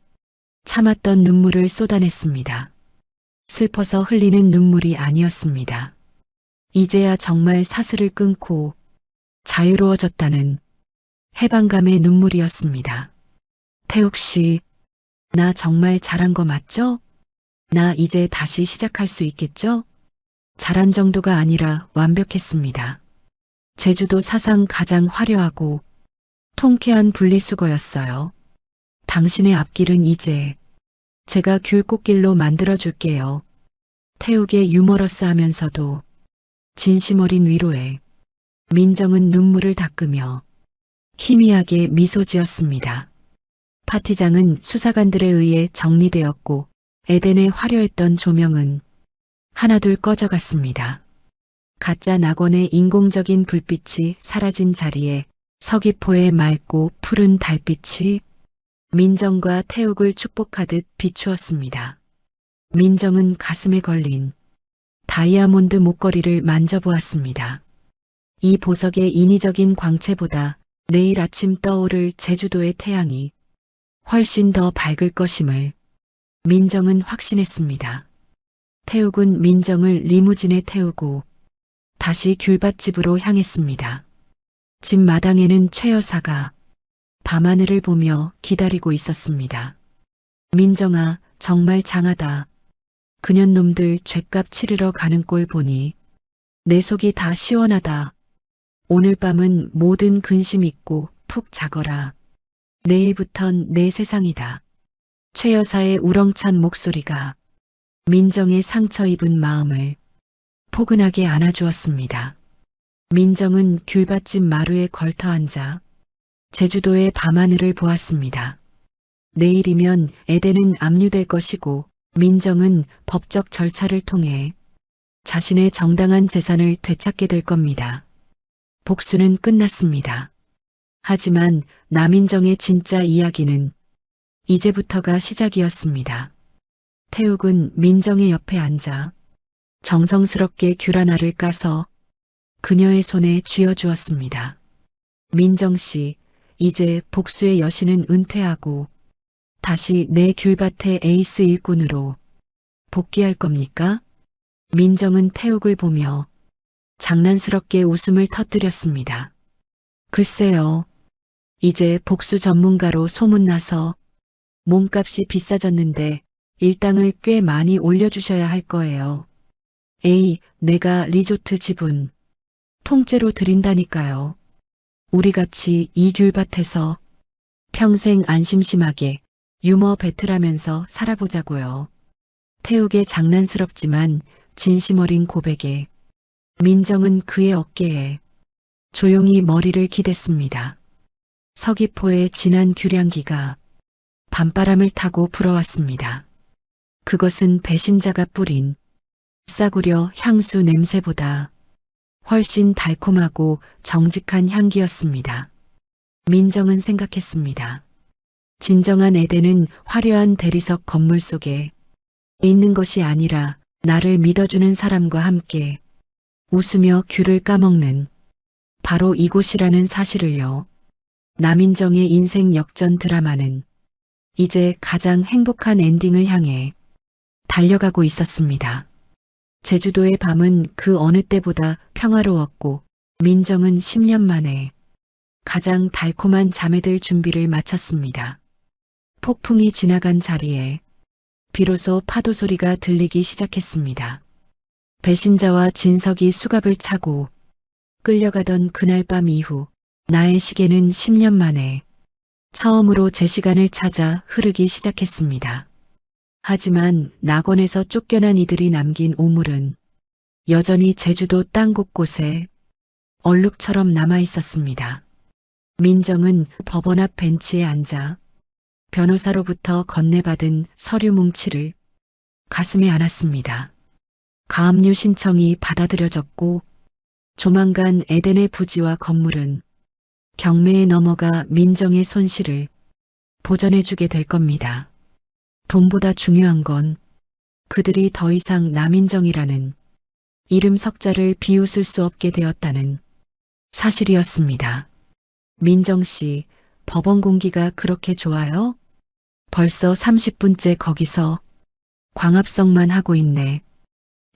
참았던 눈물을 쏟아냈습니다. 슬퍼서 흘리는 눈물이 아니었습니다. 이제야 정말 사슬을 끊고 자유로워졌다는 해방감의 눈물이었습니다. 태욱 씨, 나 정말 잘한 거 맞죠? 나 이제 다시 시작할 수 있겠죠? 잘한 정도가 아니라 완벽했습니다. 제주도 사상 가장 화려하고 통쾌한 분리수거였어요. 당신의 앞길은 이제 제가 귤꽃길로 만들어줄게요. 태욱의 유머러스하면서도 진심 어린 위로에 민정은 눈물을 닦으며 희미하게 미소 지었습니다. 파티장은 수사관들에 의해 정리되었고 에덴의 화려했던 조명은 하나둘 꺼져갔습니다. 가짜 낙원의 인공적인 불빛이 사라진 자리에 서귀포의 맑고 푸른 달빛이 민정과 태욱을 축복하듯 비추었습니다. 민정은 가슴에 걸린 다이아몬드 목걸이를 만져보았습니다. 이 보석의 인위적인 광채보다 내일 아침 떠오를 제주도의 태양이 훨씬 더 밝을 것임을 민정은 확신했습니다. 태욱은 민정을 리무진에 태우고 다시 귤밭집으로 향했습니다. 집 마당에는 최 여사가 밤하늘을 보며 기다리고 있었습니다. 민정아, 정말 장하다. 그년 놈들 죗값 치르러 가는 꼴 보니 내 속이 다 시원하다. 오늘 밤은 모든 근심 잊고 푹 자거라. 내일부턴 내 세상이다. 최 여사의 우렁찬 목소리가 민정의 상처 입은 마음을 포근하게 안아주었습니다. 민정은 귤밭집 마루에 걸터 앉아 제주도의 밤하늘을 보았습니다. 내일이면 에덴은 압류될 것이고 민정은 법적 절차를 통해 자신의 정당한 재산을 되찾게 될 겁니다. 복수는 끝났습니다. 하지만 남인정의 진짜 이야기는 이제부터가 시작이었습니다. 태욱은 민정의 옆에 앉아 정성스럽게 귤 하나를 까서 그녀의 손에 쥐어주었습니다. 민정 씨, 이제 복수의 여신은 은퇴하고 다시 내 귤밭의 에이스 일꾼으로 복귀할 겁니까? 민정은 태욱을 보며 장난스럽게 웃음을 터뜨렸습니다. 글쎄요. 이제 복수 전문가로 소문나서 몸값이 비싸졌는데 일당을 꽤 많이 올려주셔야 할 거예요. 에이, 내가 리조트 지분 통째로 드린다니까요. 우리같이 이 귤밭에서 평생 안심심하게 유머 배틀하면서 살아보자고요. 태욱의 장난스럽지만 진심 어린 고백에 민정은 그의 어깨에 조용히 머리를 기댔습니다. 서귀포의 진한 귤향기가 밤바람을 타고 불어왔습니다. 그것은 배신자가 뿌린 싸구려 향수 냄새보다 훨씬 달콤하고 정직한 향기였습니다. 민정은 생각했습니다. 진정한 에덴은 화려한 대리석 건물 속에 있는 것이 아니라 나를 믿어주는 사람과 함께 웃으며 귤을 까먹는 바로 이곳이라는 사실을요. 남인정의 인생 역전 드라마는 이제 가장 행복한 엔딩을 향해 달려가고 있었습니다. 제주도의 밤은 그 어느 때보다 평화로웠고 민정은 10년 만에 가장 달콤한 잠에 들 준비를 마쳤습니다. 폭풍이 지나간 자리에 비로소 파도 소리가 들리기 시작했습니다. 배신자와 진석이 수갑을 차고 끌려가던 그날 밤 이후 나의 시계는 10년 만에 처음으로 제 시간을 찾아 흐르기 시작했습니다. 하지만 낙원에서 쫓겨난 이들이 남긴 오물은 여전히 제주도 땅 곳곳에 얼룩처럼 남아 있었습니다. 민정은 법원 앞 벤치에 앉아 변호사로부터 건네받은 서류 뭉치를 가슴에 안았습니다. 가압류 신청이 받아들여졌고 조만간 에덴의 부지와 건물은 경매에 넘어가 민정의 손실을 보전해주게 될 겁니다. 돈보다 중요한 건 그들이 더 이상 남인정이라는 이름 석자를 비웃을 수 없게 되었다는 사실이었습니다. 민정 씨, 법원 공기가 그렇게 좋아요? 벌써 30분째 거기서 광합성만 하고 있네.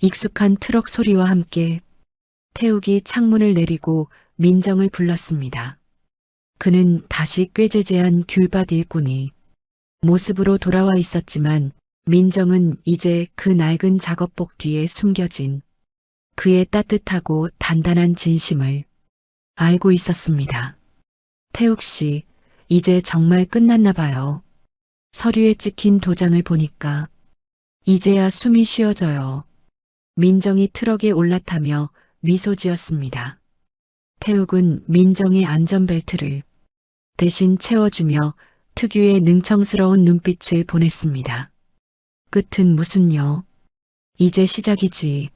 익숙한 트럭 소리와 함께 태욱이 창문을 내리고 민정을 불렀습니다. 그는 다시 꾀죄죄한 귤밭 일꾼이 모습으로 돌아와 있었지만 민정은 이제 그 낡은 작업복 뒤에 숨겨진 그의 따뜻하고 단단한 진심을 알고 있었습니다. 태욱 씨, 이제 정말 끝났나 봐요. 서류에 찍힌 도장을 보니까 이제야 숨이 쉬어져요. 민정이 트럭에 올라타며 미소 지었습니다. 태욱은 민정의 안전벨트를 대신 채워주며 특유의 능청스러운 눈빛을 보냈습니다. 끝은 무슨요? 이제 시작이지.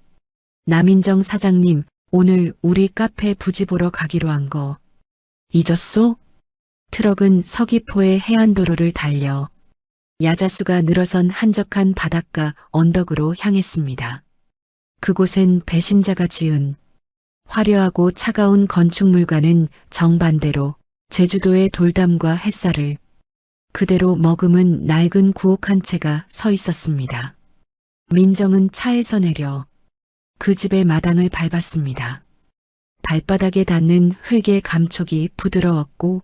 남인정 사장님, 오늘 우리 카페 부지 보러 가기로 한 거 잊었소? 트럭은 서귀포의 해안도로를 달려 야자수가 늘어선 한적한 바닷가 언덕으로 향했습니다. 그곳엔 배신자가 지은 화려하고 차가운 건축물과는 정반대로 제주도의 돌담과 햇살을 그대로 머금은 낡은 구옥 한 채가 서 있었습니다. 민정은 차에서 내려 그 집의 마당을 밟았습니다. 발바닥에 닿는 흙의 감촉이 부드러웠고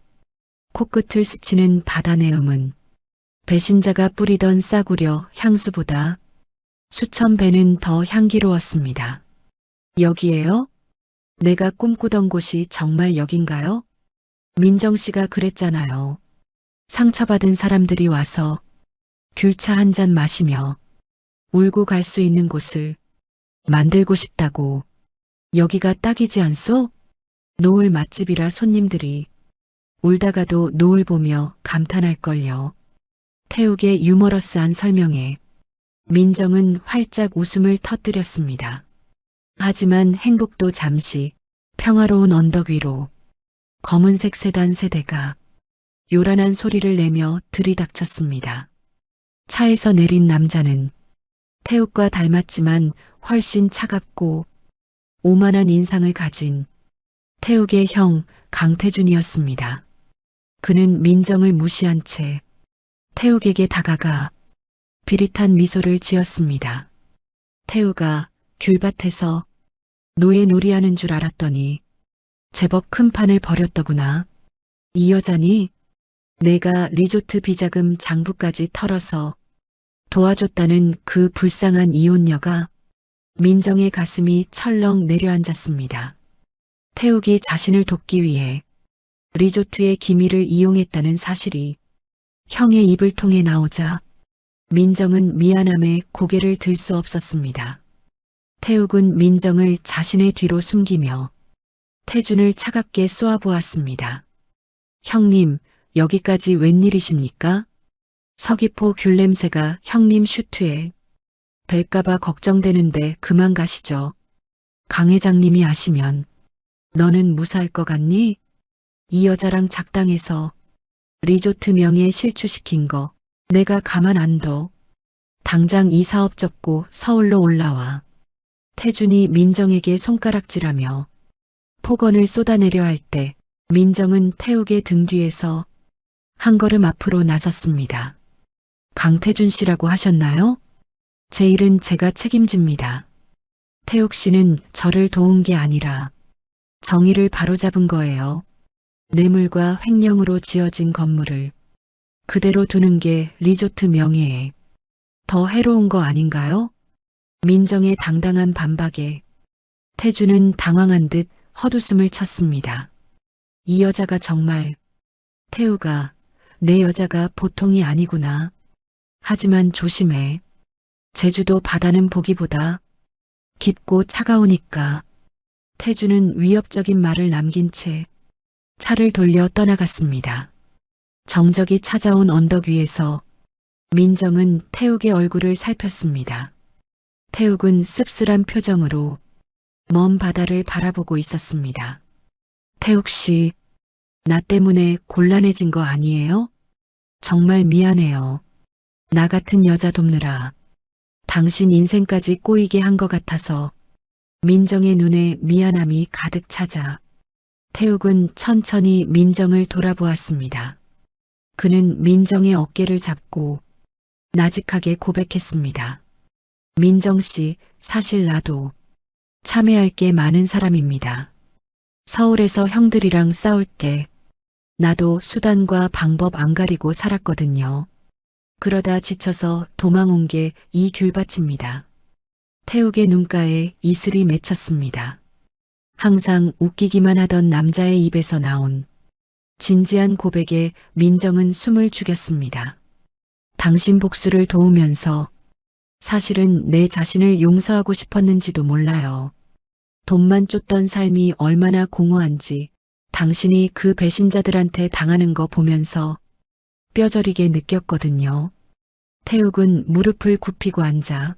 코끝을 스치는 바다 내음은 배신자가 뿌리던 싸구려 향수보다 수천 배는 더 향기로웠습니다. 여기에요? 내가 꿈꾸던 곳이 정말 여긴가요? 민정 씨가 그랬잖아요. 상처받은 사람들이 와서 귤차 한 잔 마시며 울고 갈 수 있는 곳을 만들고 싶다고. 여기가 딱이지 않소? 노을 맛집이라 손님들이 울다가도 노을 보며 감탄할걸요. 태욱의 유머러스한 설명에 민정은 활짝 웃음을 터뜨렸습니다. 하지만 행복도 잠시 평화로운 언덕 위로 검은색 세단 세대가 요란한 소리를 내며 들이닥쳤습니다. 차에서 내린 남자는 태욱과 닮았지만 훨씬 차갑고 오만한 인상을 가진 태욱의 형 강태준이었습니다. 그는 민정을 무시한 채 태욱에게 다가가 비릿한 미소를 지었습니다. 태욱아, 귤밭에서 노예 놀이하는 줄 알았더니 제법 큰 판을 벌였더구나. 이 여자니? 내가 리조트 비자금 장부까지 털어서 도와줬다는 그 불쌍한 이혼녀가. 민정의 가슴이 철렁 내려앉았습니다. 태욱이 자신을 돕기 위해 리조트의 기밀을 이용했다는 사실이 형의 입을 통해 나오자 민정은 미안함에 고개를 들 수 없었습니다. 태욱은 민정을 자신의 뒤로 숨기며 태준을 차갑게 쏘아보았습니다. 형님, 여기까지 웬일이십니까? 서귀포 귤 냄새가 형님 슈트에 뵐까봐 걱정되는데 그만 가시죠. 강 회장님이 아시면 너는 무사할 것 같니? 이 여자랑 작당해서 리조트 명예에 실추시킨 거 내가 가만 안 둬. 당장 이 사업 접고 서울로 올라와. 태준이 민정에게 손가락질하며 폭언을 쏟아내려 할 때 민정은 태욱의 등 뒤에서 한 걸음 앞으로 나섰습니다. 강태준 씨라고 하셨나요? 제 일은 제가 책임집니다. 태욱 씨는 저를 도운 게 아니라 정의를 바로잡은 거예요. 뇌물과 횡령으로 지어진 건물을 그대로 두는 게 리조트 명예에 더 해로운 거 아닌가요? 민정의 당당한 반박에 태준은 당황한 듯 헛웃음을 쳤습니다. 이 여자가 정말, 태우가, 내 여자가 보통이 아니구나. 하지만 조심해. 제주도 바다는 보기보다 깊고 차가우니까. 태준은 위협적인 말을 남긴 채 차를 돌려 떠나갔습니다. 정적이 찾아온 언덕 위에서 민정은 태욱의 얼굴을 살폈습니다. 태욱은 씁쓸한 표정으로 먼 바다를 바라보고 있었습니다. 태욱 씨, 나 때문에 곤란해진 거 아니에요? 정말 미안해요. 나 같은 여자 돕느라 당신 인생까지 꼬이게 한 것 같아서. 민정의 눈에 미안함이 가득 차자 태욱은 천천히 민정을 돌아보았습니다. 그는 민정의 어깨를 잡고 나직하게 고백했습니다. 민정 씨, 사실 나도 참회할 게 많은 사람입니다. 서울에서 형들이랑 싸울 때 나도 수단과 방법 안 가리고 살았거든요. 그러다 지쳐서 도망온 게 이 귤밭입니다. 태욱의 눈가에 이슬이 맺혔습니다. 항상 웃기기만 하던 남자의 입에서 나온 진지한 고백에 민정은 숨을 죽였습니다. 당신 복수를 도우면서 사실은 내 자신을 용서하고 싶었는지도 몰라요. 돈만 쫓던 삶이 얼마나 공허한지 당신이 그 배신자들한테 당하는 거 보면서 뼈저리게 느꼈거든요. 태욱은 무릎을 굽히고 앉아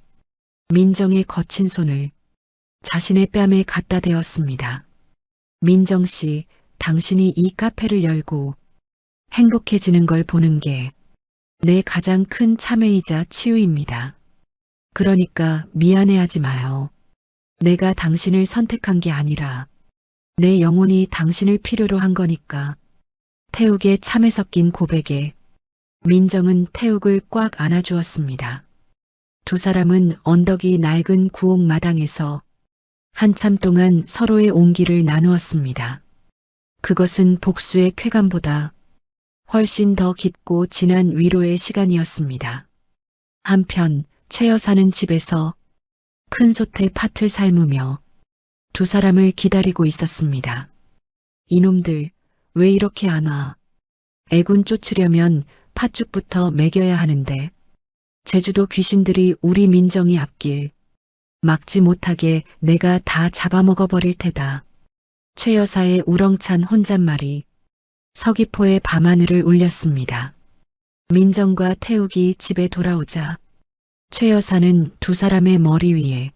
민정의 거친 손을 자신의 뺨에 갖다 대었습니다. 민정 씨, 당신이 이 카페를 열고 행복해지는 걸 보는 게 내 가장 큰 참회이자 치유입니다. 그러니까 미안해하지 마요. 내가 당신을 선택한 게 아니라 내 영혼이 당신을 필요로 한 거니까. 태욱의 참회 섞인 고백에 민정은 태욱을 꽉 안아주었습니다. 두 사람은 언덕이 낡은 구옥 마당에서 한참 동안 서로의 온기를 나누었습니다. 그것은 복수의 쾌감보다 훨씬 더 깊고 진한 위로의 시간이었습니다. 한편 최 여사는 집에서 큰 솥에 팥을 삶으며 두 사람을 기다리고 있었습니다. 이놈들 왜 이렇게 안 와? 애군 쫓으려면 팥죽부터 먹여야 하는데 제주도 귀신들이 우리 민정이 앞길 막지 못하게 내가 다 잡아먹어버릴 테다. 최 여사의 우렁찬 혼잣말이 서귀포의 밤하늘을 울렸습니다. 민정과 태욱이 집에 돌아오자 최 여사는 두 사람의 머리 위에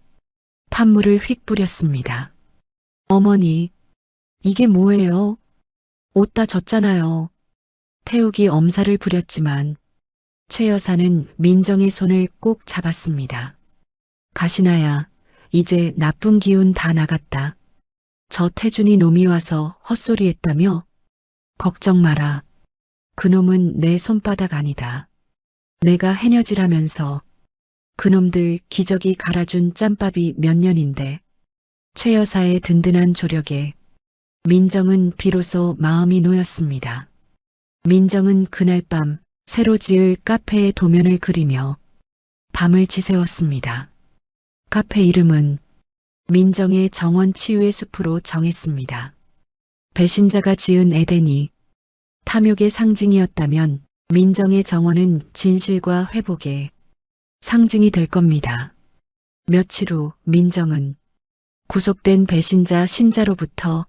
팥물을 휙 뿌렸습니다. 어머니, 이게 뭐예요? 옷 다 젖잖아요. 태욱이 엄살을 부렸지만 최 여사는 민정의 손을 꼭 잡았습니다. 가시나야, 이제 나쁜 기운 다 나갔다. 저 태준이 놈이 와서 헛소리했다며? 걱정 마라. 그놈은 내 손바닥 아니다. 내가 해녀질하면서 그놈들 기저귀 갈아준 짬밥이 몇 년인데. 최 여사의 든든한 조력에 민정은 비로소 마음이 놓였습니다. 민정은 그날 밤 새로 지을 카페의 도면을 그리며 밤을 지새웠습니다. 카페 이름은 민정의 정원 치유의 숲으로 정했습니다. 배신자가 지은 에덴이 탐욕의 상징이었다면 민정의 정원은 진실과 회복의 상징이 될 겁니다. 며칠 후 민정은 구속된 배신자 신자로부터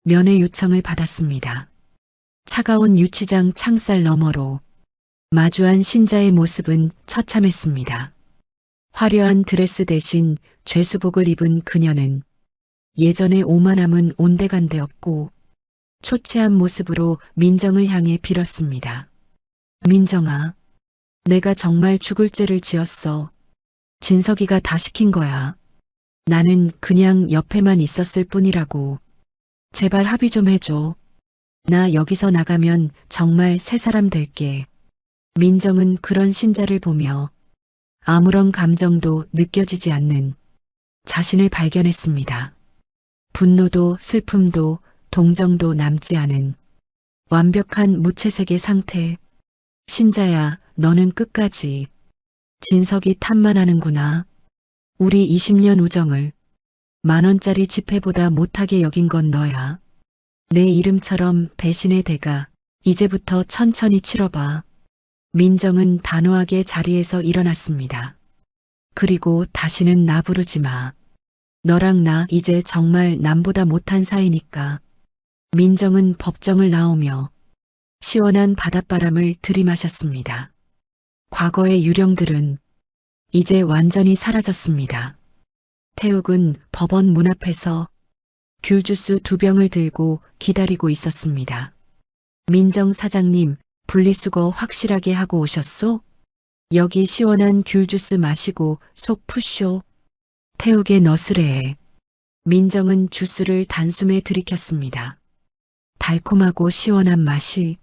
면회 요청을 받았습니다. 차가운 유치장 창살 너머로 마주한 신자의 모습은 처참했습니다. 화려한 드레스 대신 죄수복을 입은 그녀는 예전의 오만함은 온데간데 없고 초췌한 모습으로 민정을 향해 빌었습니다. 민정아, 내가 정말 죽을 죄를 지었어. 진석이가 다 시킨 거야. 나는 그냥 옆에만 있었을 뿐이라고. 제발 합의 좀 해줘. 나 여기서 나가면 정말 새 사람 될게. 민정은 그런 신자를 보며 아무런 감정도 느껴지지 않는 자신을 발견했습니다. 분노도 슬픔도 동정도 남지 않은 완벽한 무채색의 상태. 신자야, 너는 끝까지 진석이 탓만 하는구나. 우리 20년 우정을 10,000원짜리 지폐보다 못하게 여긴 건 너야. 내 이름처럼 배신의 대가 이제부터 천천히 치러봐. 민정은 단호하게 자리에서 일어났습니다. 그리고 다시는 나 부르지 마. 너랑 나 이제 정말 남보다 못한 사이니까. 민정은 법정을 나오며 시원한 바닷바람을 들이마셨습니다. 과거의 유령들은 이제 완전히 사라졌습니다. 태욱은 법원 문 앞에서 귤주스 2병을 들고 기다리고 있었습니다. 민정 사장님, 분리수거 확실하게 하고 오셨소? 여기 시원한 귤주스 마시고 속 푸쇼. 태욱의 너스레에 민정은 주스를 단숨에 들이켰습니다. 달콤하고 시원한 맛이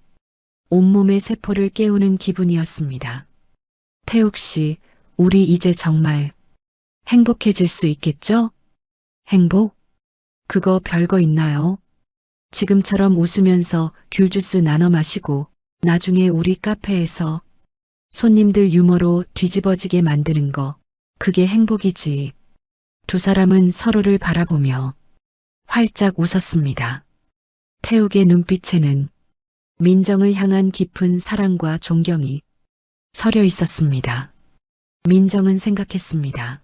온몸의 세포를 깨우는 기분이었습니다. 태욱 씨, 우리 이제 정말 행복해질 수 있겠죠? 행복? 그거 별거 있나요? 지금처럼 웃으면서 귤주스 나눠 마시고 나중에 우리 카페에서 손님들 유머로 뒤집어지게 만드는 거, 그게 행복이지. 두 사람은 서로를 바라보며 활짝 웃었습니다. 태욱의 눈빛에는 민정을 향한 깊은 사랑과 존경이 서려 있었습니다. 민정은 생각했습니다.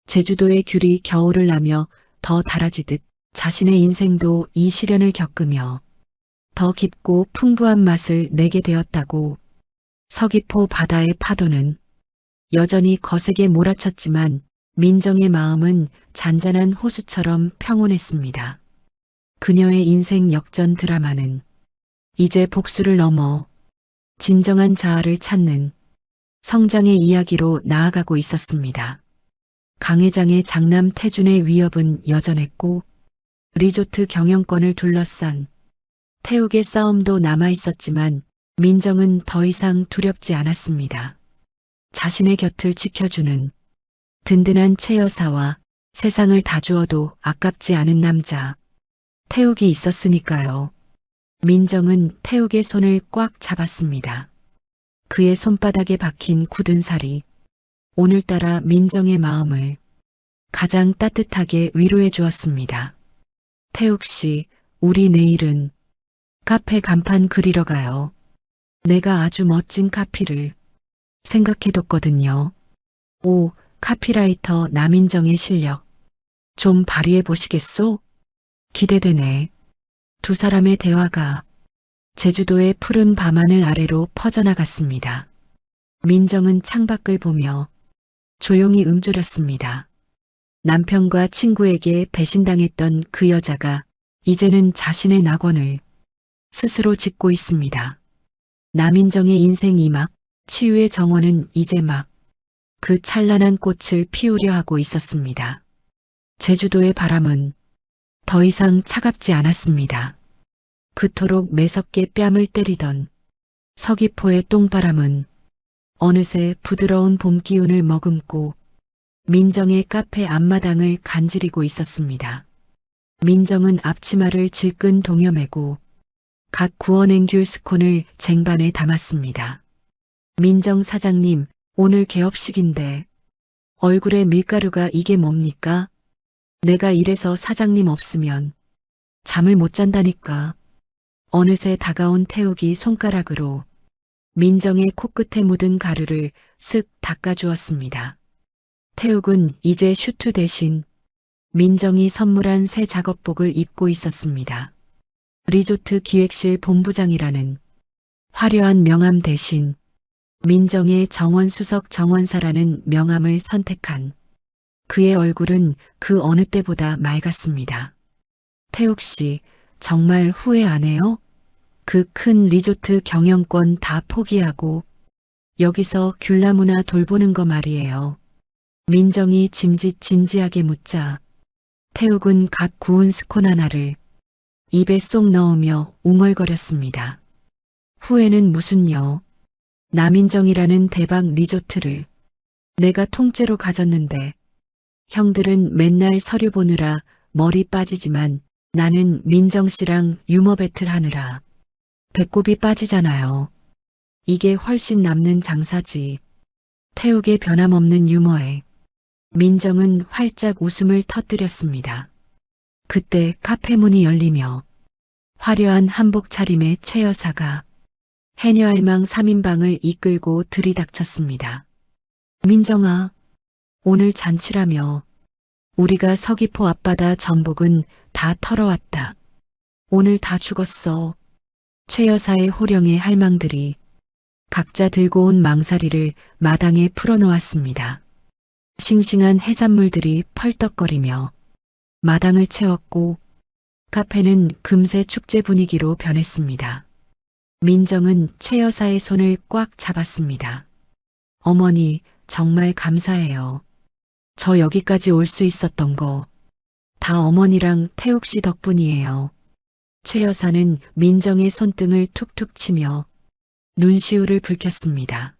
제주도의 귤이 겨울을 나며 더 달아지듯 자신의 인생도 이 시련을 겪으며 더 깊고 풍부한 맛을 내게 되었다고. 서귀포 바다의 파도는 여전히 거세게 몰아쳤지만 민정의 마음은 잔잔한 호수처럼 평온했습니다. 그녀의 인생 역전 드라마는 이제 복수를 넘어 진정한 자아를 찾는 성장의 이야기로 나아가고 있었습니다. 강 회장의 장남 태준의 위협은 여전했고 리조트 경영권을 둘러싼 태욱의 싸움도 남아있었지만 민정은 더 이상 두렵지 않았습니다. 자신의 곁을 지켜주는 든든한 최 여사와 세상을 다 주어도 아깝지 않은 남자 태욱이 있었으니까요. 민정은 태욱의 손을 꽉 잡았습니다. 그의 손바닥에 박힌 굳은 살이 오늘따라 민정의 마음을 가장 따뜻하게 위로해 주었습니다. 태욱 씨, 우리 내일은 카페 간판 그리러 가요. 내가 아주 멋진 카피를 생각해뒀거든요. 오, 카피라이터 남인정의 실력 좀 발휘해 보시겠소? 기대되네. 두 사람의 대화가 제주도의 푸른 밤하늘 아래로 퍼져나갔습니다. 민정은 창밖을 보며 조용히 움조렸습니다. 남편과 친구에게 배신당했던 그 여자가 이제는 자신의 낙원을 스스로 짓고 있습니다. 남인정의 인생 이막, 치유의 정원은 이제 막 그 찬란한 꽃을 피우려 하고 있었습니다. 제주도의 바람은 더 이상 차갑지 않았습니다. 그토록 매섭게 뺨을 때리던 서귀포의 똥바람은 어느새 부드러운 봄 기운을 머금고 민정의 카페 앞마당을 간지리고 있었습니다. 민정은 앞치마를 질끈 동여매고 갓 구워낸 귤 스콘을 쟁반에 담았습니다. 민정 사장님, 오늘 개업식인데 얼굴에 밀가루가 이게 뭡니까? 내가 이래서 사장님 없으면 잠을 못 잔다니까. 어느새 다가온 태욱이 손가락으로 민정의 코끝에 묻은 가루를 쓱 닦아주었습니다. 태욱은 이제 슈트 대신 민정이 선물한 새 작업복을 입고 있었습니다. 리조트 기획실 본부장이라는 화려한 명함 대신 민정의 정원수석 정원사라는 명함을 선택한 그의 얼굴은 그 어느 때보다 맑았습니다. 태욱 씨, 정말 후회 안 해요? 그 큰 리조트 경영권 다 포기하고 여기서 귤나무나 돌보는 거 말이에요. 민정이 진지하게 묻자 태욱은 갓 구운 스콘 하나를 입에 쏙 넣으며 웅얼거렸습니다. 후회는 무슨요? 남인정이라는 대박 리조트를 내가 통째로 가졌는데 형들은 맨날 서류 보느라 머리 빠지지만 나는 민정 씨랑 유머 배틀 하느라 배꼽이 빠지잖아요. 이게 훨씬 남는 장사지. 태욱의 변함없는 유머에 민정은 활짝 웃음을 터뜨렸습니다. 그때 카페 문이 열리며 화려한 한복 차림의 최 여사가 해녀알망 3인방을 이끌고 들이닥쳤습니다. 민정아, 오늘 잔치라며 우리가 서귀포 앞바다 전복은 다 털어왔다. 오늘 다 죽었어. 최 여사의 호령의 할망들이 각자 들고 온 망사리를 마당에 풀어놓았습니다. 싱싱한 해산물들이 펄떡거리며 마당을 채웠고 카페는 금세 축제 분위기로 변했습니다. 민정은 최 여사의 손을 꽉 잡았습니다. 어머니, 정말 감사해요. 저 여기까지 올 수 있었던 거 다 어머니랑 태욱 씨 덕분이에요. 최 여사는 민정의 손등을 툭툭 치며 눈시울을 붉혔습니다.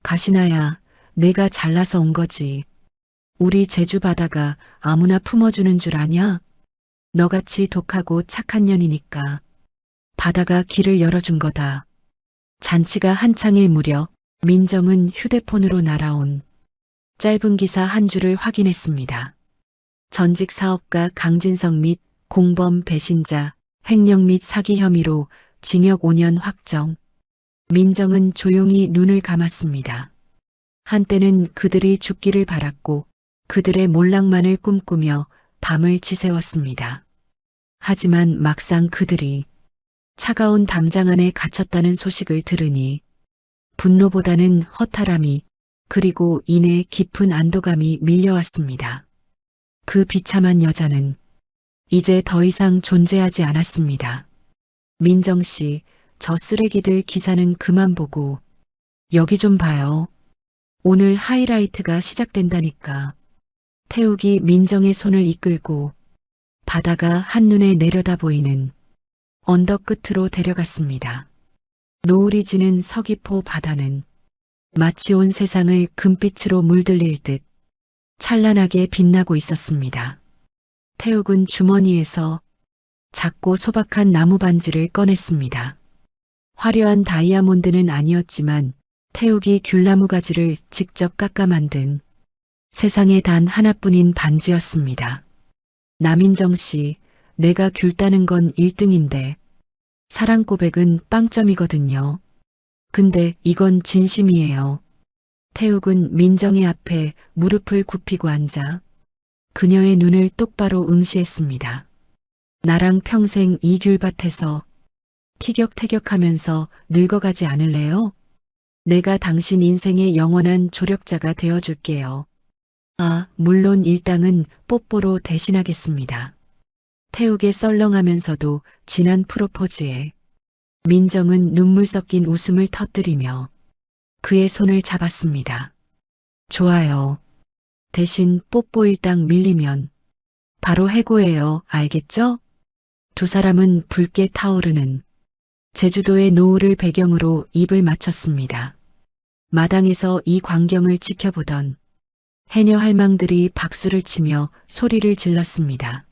가시나야, 내가 잘나서 온 거지. 우리 제주 바다가 아무나 품어주는 줄 아냐? 너같이 독하고 착한 년이니까 바다가 길을 열어준 거다. 잔치가 한창일 무렵 민정은 휴대폰으로 날아온 짧은 기사 한 줄을 확인했습니다. 전직 사업가 강진성 및 공범 배신자, 횡령 및 사기 혐의로 징역 5년 확정. 민정은 조용히 눈을 감았습니다. 한때는 그들이 죽기를 바랐고 그들의 몰락만을 꿈꾸며 밤을 지새웠습니다. 하지만 막상 그들이 차가운 담장 안에 갇혔다는 소식을 들으니 분노보다는 허탈함이 그리고 이내 깊은 안도감이 밀려왔습니다. 그 비참한 여자는 이제 더 이상 존재하지 않았습니다. 민정 씨, 저 쓰레기들 기사는 그만 보고 여기 좀 봐요. 오늘 하이라이트가 시작된다니까. 태욱이 민정의 손을 이끌고 바다가 한눈에 내려다 보이는 언덕 끝으로 데려갔습니다. 노을이 지는 서귀포 바다는 마치 온 세상을 금빛으로 물들일 듯 찬란하게 빛나고 있었습니다. 태욱은 주머니에서 작고 소박한 나무 반지를 꺼냈습니다. 화려한 다이아몬드는 아니었지만 태욱이 귤나무 가지를 직접 깎아 만든 세상에 단 하나뿐인 반지였습니다. 남인정 씨, 내가 귤 따는 건 1등인데 사랑 고백은 빵점이거든요. 근데 이건 진심이에요. 태욱은 민정의 앞에 무릎을 굽히고 앉아 그녀의 눈을 똑바로 응시했습니다. 나랑 평생 이 귤밭에서 티격태격하면서 늙어가지 않을래요? 내가 당신 인생의 영원한 조력자가 되어줄게요. 아, 물론 일당은 뽀뽀로 대신하겠습니다. 태욱의 썰렁하면서도 진한 프로포즈에 민정은 눈물 섞인 웃음을 터뜨리며 그의 손을 잡았습니다. 좋아요. 대신 뽀뽀 일당 밀리면 바로 해고해요. 알겠죠? 두 사람은 붉게 타오르는 제주도의 노을을 배경으로 입을 맞췄습니다. 마당에서 이 광경을 지켜보던 해녀 할망들이 박수를 치며 소리를 질렀습니다.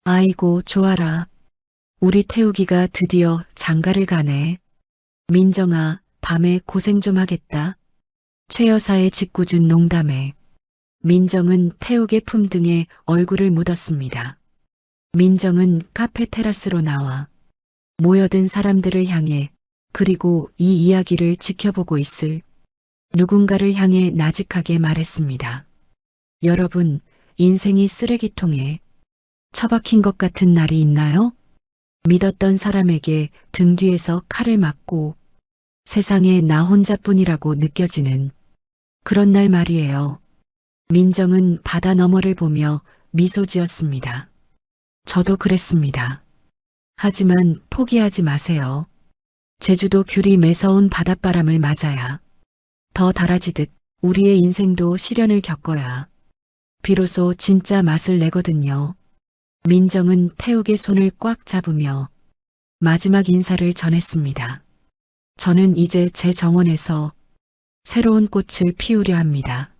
아이고, 좋아라. 우리 태욱이가 드디어 장가를 가네. 민정아, 밤에 고생 좀 하겠다. 최 여사의 짓궂은 농담에 민정은 태욱의 품 등에 얼굴을 묻었습니다. 민정은 카페 테라스로 나와 모여든 사람들을 향해 그리고 이 이야기를 지켜보고 있을 누군가를 향해 나직하게 말했습니다. 여러분, 인생이 쓰레기통에 처박힌 것 같은 날이 있나요? 믿었던 사람에게 등 뒤에서 칼을 맞고 세상에 나 혼자뿐이라고 느껴지는 그런 날 말이에요. 민정은 바다 너머를 보며 미소 지었습니다. 저도 그랬습니다. 하지만 포기하지 마세요. 제주도 귤이 매서운 바닷바람을 맞아야 더 달아지듯 우리의 인생도 시련을 겪어야 비로소 진짜 맛을 내거든요. 민정은 태욱의 손을 꽉 잡으며 마지막 인사를 전했습니다. 저는 이제 제 정원에서 새로운 꽃을 피우려 합니다.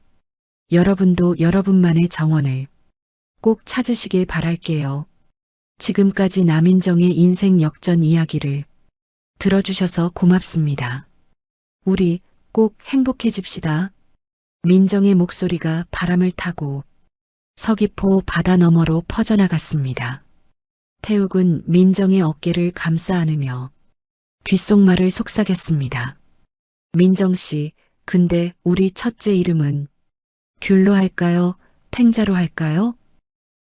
여러분도 여러분만의 정원을 꼭 찾으시길 바랄게요. 지금까지 남인정의 인생 역전 이야기를 들어주셔서 고맙습니다. 우리 꼭 행복해집시다. 민정의 목소리가 바람을 타고 서귀포 바다 너머로 퍼져나갔습니다. 태욱은 민정의 어깨를 감싸 안으며 귓속말을 속삭였습니다. 민정 씨, 근데 우리 첫째 이름은 귤로 할까요? 탱자로 할까요?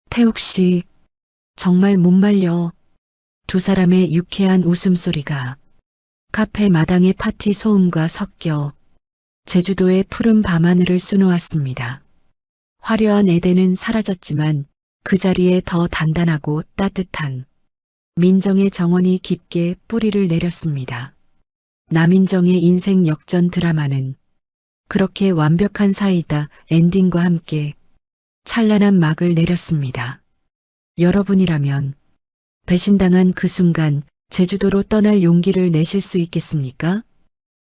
태욱 씨, 정말 못 말려. 두 사람의 유쾌한 웃음소리가 카페 마당의 파티 소음과 섞여 제주도의 푸른 밤하늘을 수놓았습니다. 화려한 에덴은 사라졌지만 그 자리에 더 단단하고 따뜻한 민정의 정원이 깊게 뿌리를 내렸습니다. 남인정의 인생 역전 드라마는 그렇게 완벽한 사이다 엔딩과 함께 찬란한 막을 내렸습니다. 여러분이라면 배신당한 그 순간 제주도로 떠날 용기를 내실 수 있겠습니까?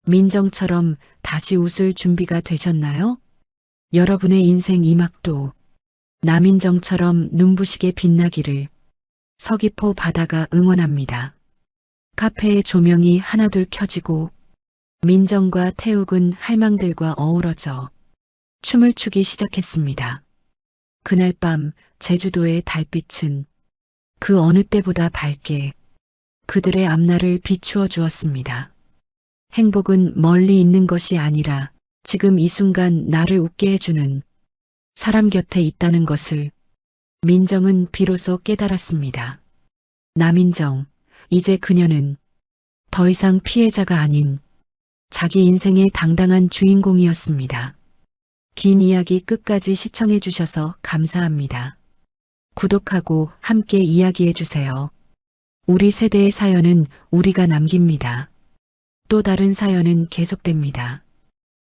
민정처럼 다시 웃을 준비가 되셨나요? 여러분의 인생 이막도 남인정처럼 눈부시게 빛나기를 서귀포 바다가 응원합니다. 카페의 조명이 하나둘 켜지고 민정과 태욱은 할망들과 어우러져 춤을 추기 시작했습니다. 그날 밤 제주도의 달빛은 그 어느 때보다 밝게 그들의 앞날을 비추어 주었습니다. 행복은 멀리 있는 것이 아니라 지금 이 순간 나를 웃게 해주는 사람 곁에 있다는 것을 민정은 비로소 깨달았습니다. 남인정, 이제 그녀는 더 이상 피해자가 아닌 자기 인생의 당당한 주인공이었습니다. 긴 이야기 끝까지 시청해 주셔서 감사합니다. 구독하고 함께 이야기해 주세요. 우리 세대의 사연은 우리가 남깁니다. 또 다른 사연은 계속됩니다.